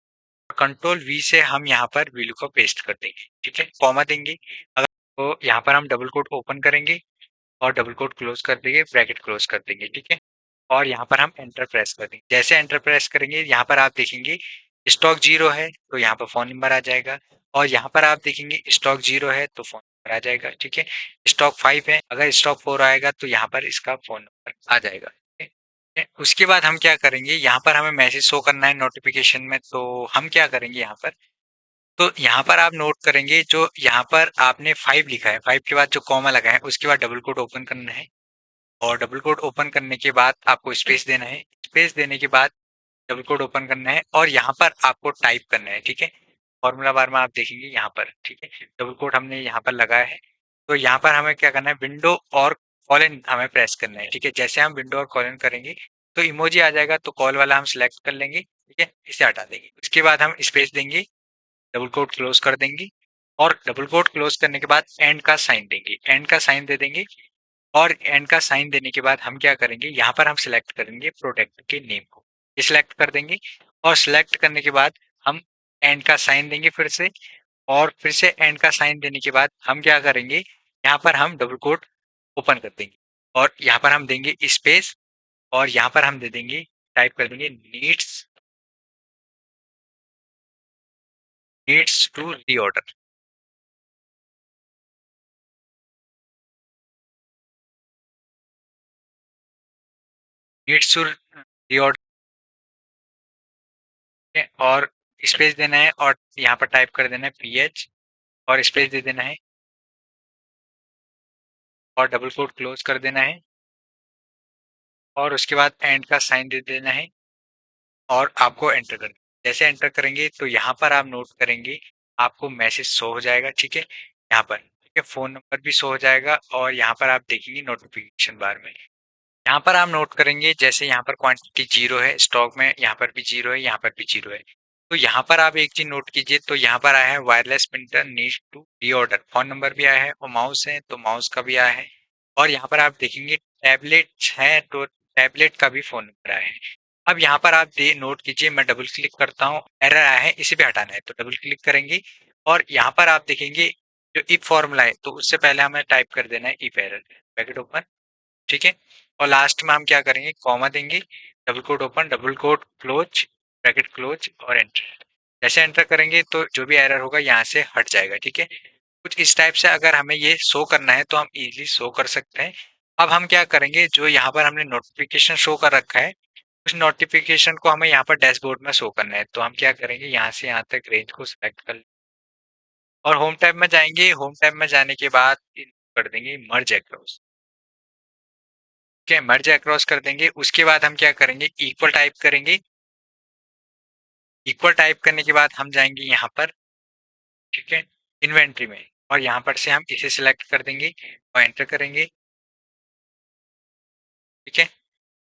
कंट्रोल वी से हम यहाँ पर वैल्यू को पेस्ट कर देंगे, ठीक है, कॉमा देंगे। अगर तो यहाँ पर हम डबल कोट ओपन करेंगे और डबल कोट क्लोज कर देंगे, ब्रैकेट क्लोज कर देंगे, ठीक है, और यहाँ पर हम एंटर प्रेस कर देंगे। जैसे एंटर प्रेस करेंगे यहाँ पर आप देखेंगे स्टॉक 0 है तो यहाँ पर फोन नंबर आ जाएगा, और यहाँ पर आप देखेंगे स्टॉक 0 है तो फोन नंबर आ जाएगा, ठीक है। स्टॉक 5 है, अगर स्टॉक 4 आएगा तो यहाँ पर इसका फोन नंबर आ जाएगा, ठीक है। उसके बाद हम क्या करेंगे, यहाँ पर हमें मैसेज शो करना है नोटिफिकेशन में, तो हम क्या करेंगे यहाँ पर, तो यहाँ पर आप नोट करेंगे जो यहाँ पर आपने 5 लिखा है, 5 के बाद जो कॉमा लगा है उसके बाद डबल कोट ओपन करना है, और डबल कोट ओपन करने के बाद आपको स्पेस देना है, स्पेस देने के बाद डबल कोट ओपन करना है और यहाँ पर आपको टाइप करना है, ठीक है। फॉर्मूला बार में आप देखेंगे यहाँ पर, ठीक है, डबल कोट हमने यहाँ पर लगाया है, तो यहाँ पर हमें क्या करना है, विंडो और कॉलन हमें प्रेस करना है, ठीक है। जैसे हम विंडो और कॉलन करेंगे तो इमोजी आ जाएगा, तो कॉल वाला हम सिलेक्ट कर लेंगे, ठीक है, इसे हटा देंगे। उसके बाद हम स्पेस देंगे, डबल कोट क्लोज कर देंगे, और डबल कोट क्लोज करने के बाद एंड का साइन देंगे, एंड का साइन दे देंगे, और एंड का साइन देने के बाद हम क्या करेंगे, यहाँ पर हम सिलेक्ट करेंगे प्रोडक्ट के नेम को, सिलेक्ट कर देंगे, और सिलेक्ट करने के बाद हम एंड का साइन देंगे फिर से, और फिर से एंड का साइन देने के बाद हम क्या करेंगे, यहाँ पर हम डबल कोट ओपन कर देंगे और यहाँ पर हम देंगे स्पेस, और यहाँ पर हम दे देंगे, टाइप कर देंगे needs to reorder, needs to reorder, और स्पेस देना है, और यहाँ पर टाइप कर देना है पीएच और स्पेस दे देना है, और डबल कोट क्लोज कर देना है, और उसके बाद एंड का साइन दे देना है, और आपको एंटर करना है। जैसे एंटर करेंगे तो यहाँ पर आप नोट करेंगे आपको मैसेज शो हो जाएगा, ठीक है, यहाँ पर, ठीक है, फोन नंबर भी शो हो जाएगा, और यहाँ पर आप देखेंगे नोटिफिकेशन बार में, यहाँ पर आप नोट करेंगे जैसे यहाँ पर क्वांटिटी 0 है स्टॉक में, यहाँ पर भी 0 है, यहाँ पर भी 0 है, तो यहाँ पर आप एक चीज नोट कीजिए, तो यहाँ पर आया है wireless printer need to reorder, phone number भी आया है, और माउस है तो माउस का भी आया है। और यहाँ पर आप देखेंगे टैबलेट है तो टैबलेट का भी फोन नंबर आया है। अब यहाँ पर आप नोट कीजिए, मैं डबल क्लिक करता हूँ, एरर आया है, इसे भी हटाना है तो डबल क्लिक करेंगे, और यहाँ पर आप देखेंगे जो इफ फॉर्मूला है तो उससे पहले हमें टाइप कर देना है इफ एरर, ब्रैकेट ओपन, ठीक है। और लास्ट में हम क्या करेंगे, कॉमा देंगे, double quote open, double quote close, bracket close, और एंटर। जैसे एंटर करेंगे तो जो भी एरर होगा यहाँ से हट जाएगा, ठीक है। कुछ इस टाइप से अगर हमें ये शो करना है तो हम इजीली शो कर सकते हैं। अब हम क्या करेंगे, जो यहाँ पर हमने नोटिफिकेशन शो कर रखा है, उस नोटिफिकेशन को हमें यहाँ पर डैशबोर्ड में शो करना है, तो हम क्या करेंगे, यहाँ से यहाँ तक रेंज को सिलेक्ट कर, और होम टैब में जाएंगे, होम टैब में जाने के बाद कर देंगे मर्ज अक्रॉस, ठीक है, मर्ज अक्रॉस कर देंगे। उसके बाद हम क्या करेंगे, इक्वल टाइप करेंगे, इक्वल टाइप करने के बाद हम जाएंगे यहाँ पर, ठीक है, इन्वेंट्री में, और यहाँ पर से हम इसे सिलेक्ट कर देंगे और एंटर करेंगे, ठीक है।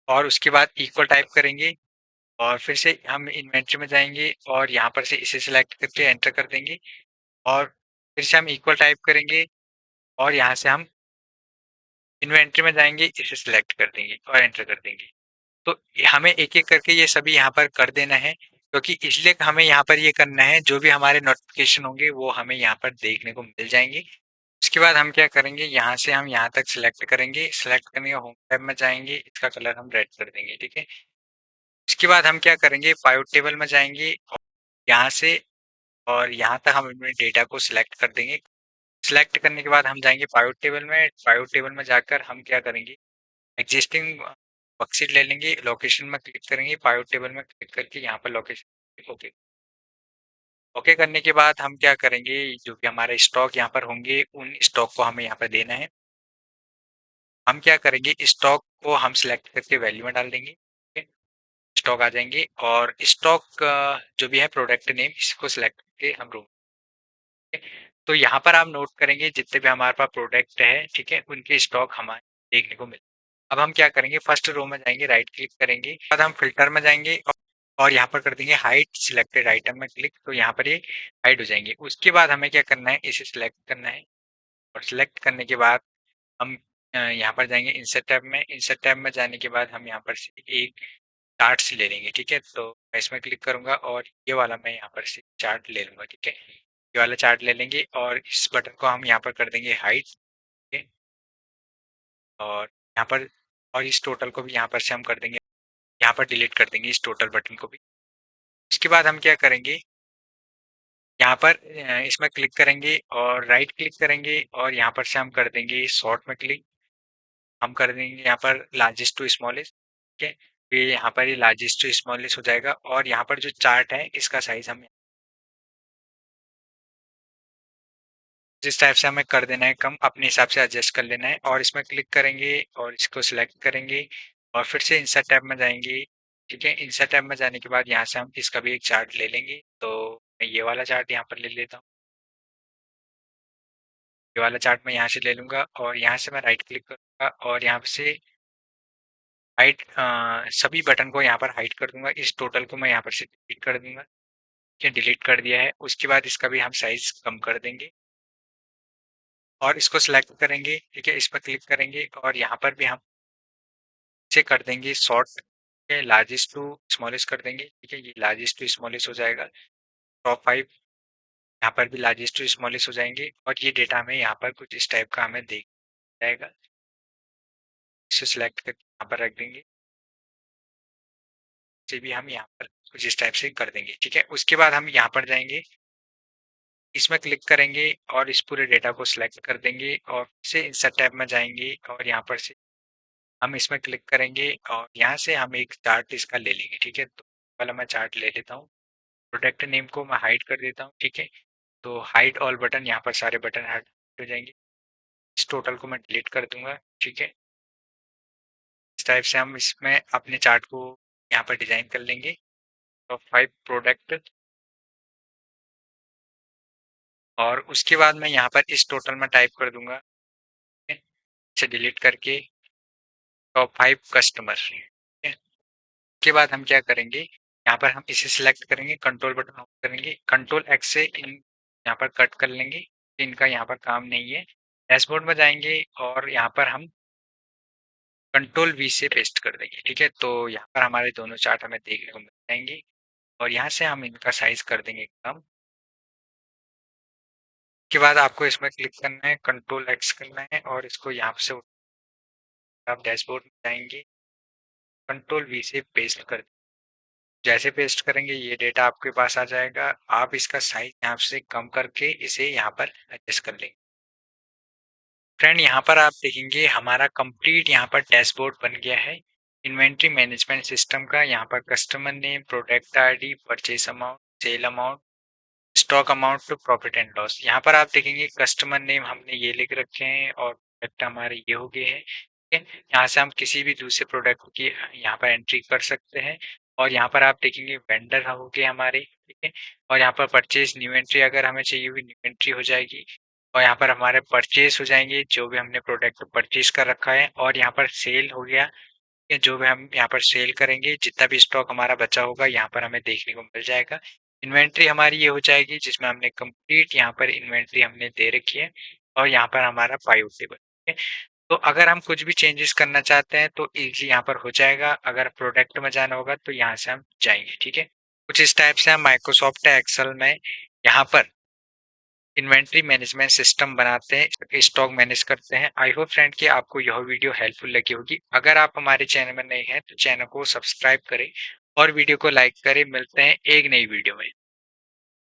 और उसके बाद इक्वल टाइप करेंगे, और फिर से हम इन्वेंट्री में जाएंगे और यहाँ पर से इसे सिलेक्ट करके एंटर कर देंगे, और फिर से हम इक्वल टाइप करेंगे, और यहाँ से हम इन्वेंट्री में जाएंगे, इसे सिलेक्ट कर देंगे और एंटर कर देंगे। तो हमें एक एक करके ये सभी यहाँ पर कर देना है, क्योंकि इसलिए हमें यहाँ पर ये करना है, जो भी हमारे नोटिफिकेशन होंगे वो हमें यहाँ पर देखने को मिल जाएंगे। उसके बाद हम क्या करेंगे, यहाँ से हम यहाँ तक सिलेक्ट करेंगे, सिलेक्ट करने के होम टैब में जाएंगे, इसका कलर हम रेड कर देंगे, ठीक है। उसके बाद हम क्या करेंगे, पाइवट टेबल में जाएंगे, और यहाँ से और यहाँ तक हम अपने डेटा को सिलेक्ट कर देंगे। सिलेक्ट करने के बाद हम जाएंगे पाइवट टेबल में, पाइवट टेबल में जाकर हम क्या करेंगे, एग्जिस्टिंग वर्कशीट ले लेंगे, लोकेशन में क्लिक करेंगे, पाइवट टेबल में क्लिक करके यहाँ पर लोकेशन ओके, ओके करने के बाद हम क्या करेंगे, जो भी हमारे स्टॉक यहाँ पर होंगे उन स्टॉक को हमें यहाँ पर देना है। हम क्या करेंगे, स्टॉक को हम सिलेक्ट करके वैल्यू में डाल देंगे, ठीक है। स्टॉक आ जाएंगे, और स्टॉक जो भी है प्रोडक्ट नेम, इसको सिलेक्ट करके हम रूम, तो यहाँ पर आप नोट करेंगे जितने भी हमारे पास प्रोडक्ट है, ठीक है, उनके स्टॉक हमारे देखने को मिले। अब हम क्या करेंगे, फर्स्ट रो में जाएंगे, राइट क्लिक करेंगे, बाद हम फिल्टर में जाएंगे, और यहाँ पर कर देंगे हाइड सिलेक्टेड आइटम में क्लिक, तो यहाँ पर ये हाइड हो जाएंगे। उसके बाद हमें क्या करना है, इसे सिलेक्ट करना है, और सिलेक्ट करने के बाद हम यहाँ पर जाएंगे इंसर्ट टैब में, इंसर्ट टैब में जाने के बाद हम यहाँ पर से एक चार्ट से ले लेंगे, ठीक है। तो मैं इसमें क्लिक करूंगा और ये वाला मैं यहाँ पर से चार्ट ले लूंगा, ठीक है। ये वाला चार्ट ले लेंगे, और इस बटन को हम यहाँ पर कर देंगे हाइड, ठीक है। और यहाँ पर, और इस टोटल को भी यहाँ पर से हम कर देंगे, यहाँ पर डिलीट कर देंगे इस टोटल बटन को भी। उसके बाद हम क्या करेंगे, यहाँ पर इसमें क्लिक करेंगे और राइट क्लिक करेंगे, और यहाँ पर से हम कर देंगे शॉर्ट में क्लिक, हम कर देंगे यहाँ पर लार्जेस्ट टू स्मॉलेस्ट, ठीक है। ये यहाँ पर ये लार्जेस्ट टू स्मॉलेस्ट हो जाएगा, और यहाँ पर जो चार्ट है इसका साइज हम जिस टाइप से हमें कर देना है कम, अपने हिसाब से एडजस्ट कर लेना है, और इसमें क्लिक करेंगे और इसको सिलेक्ट करेंगे, और फिर से इंसर्ट टैब में जाएंगे, ठीक है। इंसर्ट टैब में जाने के बाद यहाँ से हम इसका भी एक चार्ट ले लेंगे, तो मैं ये वाला चार्ट यहाँ पर ले लेता हूँ, ये वाला चार्ट मैं यहाँ से ले लूंगा, और यहाँ से मैं राइट क्लिक करूंगा और यहाँ से हाइड, सभी बटन को यहाँ पर हाइड कर दूंगा, इस टोटल को मैं यहाँ पर से डिलीट कर दूंगा, ठीक है, डिलीट कर दिया है। उसके बाद इसका भी हम साइज कम कर देंगे, और इसको सिलेक्ट करेंगे, ठीक है, इस पर क्लिक करेंगे, और यहाँ पर भी हम इसे कर देंगे शॉर्ट, लार्जेस्ट टू स्मॉलेस्ट कर देंगे, ठीक है, ये लार्जेस्ट टू स्मॉलेस्ट हो जाएगा। टॉप 5 यहाँ पर भी लार्जेस्ट टू स्मॉलेस्ट हो जाएंगे, और ये डेटा हमें यहाँ पर कुछ इस टाइप का हमें देख जाएगा। इसे सिलेक्ट करके यहाँ पर रख देंगे, इसे भी हम यहाँ पर कुछ इस टाइप से कर देंगे, ठीक है। उसके बाद हम यहाँ पर जाएंगे, इसमें क्लिक करेंगे, और इस पूरे डेटा को सिलेक्ट कर देंगे, और फिर से इंसर्ट टैब में जाएंगे, और यहाँ पर से हम इसमें क्लिक करेंगे, और यहाँ से हम एक चार्ट इसका ले लेंगे, ठीक है। तो वाला मैं चार्ट ले लेता हूँ, प्रोडक्ट नेम को मैं हाइड कर देता हूँ, ठीक है। तो हाइड ऑल बटन, यहाँ पर सारे बटन हाइड हो जाएंगे, इस टोटल को मैं डिलीट कर दूंगा, ठीक है। इस टाइप से हम इसमें अपने चार्ट को यहाँ पर डिजाइन कर लेंगे। तो 5 प्रोडक्ट, और उसके बाद मैं यहाँ पर इस टोटल में टाइप कर दूंगा, ठीक है? इसे डिलीट करके टॉप 5 कस्टमर, ठीक है। उसके बाद हम क्या करेंगे, यहाँ पर हम इसे सिलेक्ट करेंगे, कंट्रोल बटन ऑन करेंगे, कंट्रोल एक्स से इन यहाँ पर कट कर लेंगे, इनका यहाँ पर काम नहीं है। डैशबोर्ड में जाएंगे और यहाँ पर हम कंट्रोल वी से पेस्ट कर देंगे। ठीक है, तो यहाँ पर हमारे दोनों चार्ट हमें देखने को मिल जाएंगे और यहाँ से हम इनका साइज कर देंगे कम। के बाद आपको इसमें क्लिक करना है, कंट्रोल एक्स करना है और इसको यहाँ से आप डैशबोर्ड में जाएंगे, कंट्रोल वी से पेस्ट कर, जैसे पेस्ट करेंगे ये डेटा आपके पास आ जाएगा। आप इसका साइज यहाँ से कम करके इसे यहाँ पर एडजस्ट कर लेंगे। फ्रेंड यहाँ पर आप देखेंगे हमारा कंप्लीट यहाँ पर डैशबोर्ड बन गया है इन्वेंट्री मैनेजमेंट सिस्टम का। यहाँ पर customer name, product ID, purchase amount, sale amount, stock amount to profit and loss. यहाँ पर आप देखेंगे कस्टमर नेम हमने ये लिख रखे हैं और प्रोडक्ट हमारे ये हो गए हैं। ठीक है, यहाँ से हम किसी भी दूसरे प्रोडक्ट की यहाँ पर एंट्री कर सकते हैं और यहाँ पर आप देखेंगे वेंडर हो गए हमारे। ठीक है, और यहाँ पर परचेज न्यू एंट्री अगर हमें चाहिए हुई न्यू एंट्री हो जाएगी और यहाँ पर हमारे परचेज हो जाएंगे जो भी हमने प्रोडक्ट परचेज कर रखा है, और यहाँ पर सेल हो गया कि जो भी हम यहाँ पर सेल करेंगे, जितना भी स्टॉक हमारा बचा होगा यहाँ पर हमें देखने को मिल जाएगा। इन्वेंट्री हमारी ये हो जाएगी जिसमें हमने कंप्लीट यहाँ पर इन्वेंट्री हमने दे रखी है और यहाँ पर हमारा पाइवट टेबल। ठीक है, तो अगर हम कुछ भी चेंजेस करना चाहते हैं तो इजी यहाँ पर हो जाएगा। अगर प्रोडक्ट में जाना होगा तो यहाँ से हम जाएंगे। ठीक है, कुछ इस टाइप से हम माइक्रोसॉफ्ट एक्सेल में यहाँ पर इन्वेंट्री मैनेजमेंट सिस्टम बनाते हैं, स्टॉक मैनेज करते हैं। आई होप फ्रेंड कि आपको यह वीडियो हेल्पफुल लगी होगी। अगर आप हमारे चैनल में नए हैं तो चैनल को सब्सक्राइब करें और वीडियो को लाइक करें। मिलते हैं एक नई वीडियो में।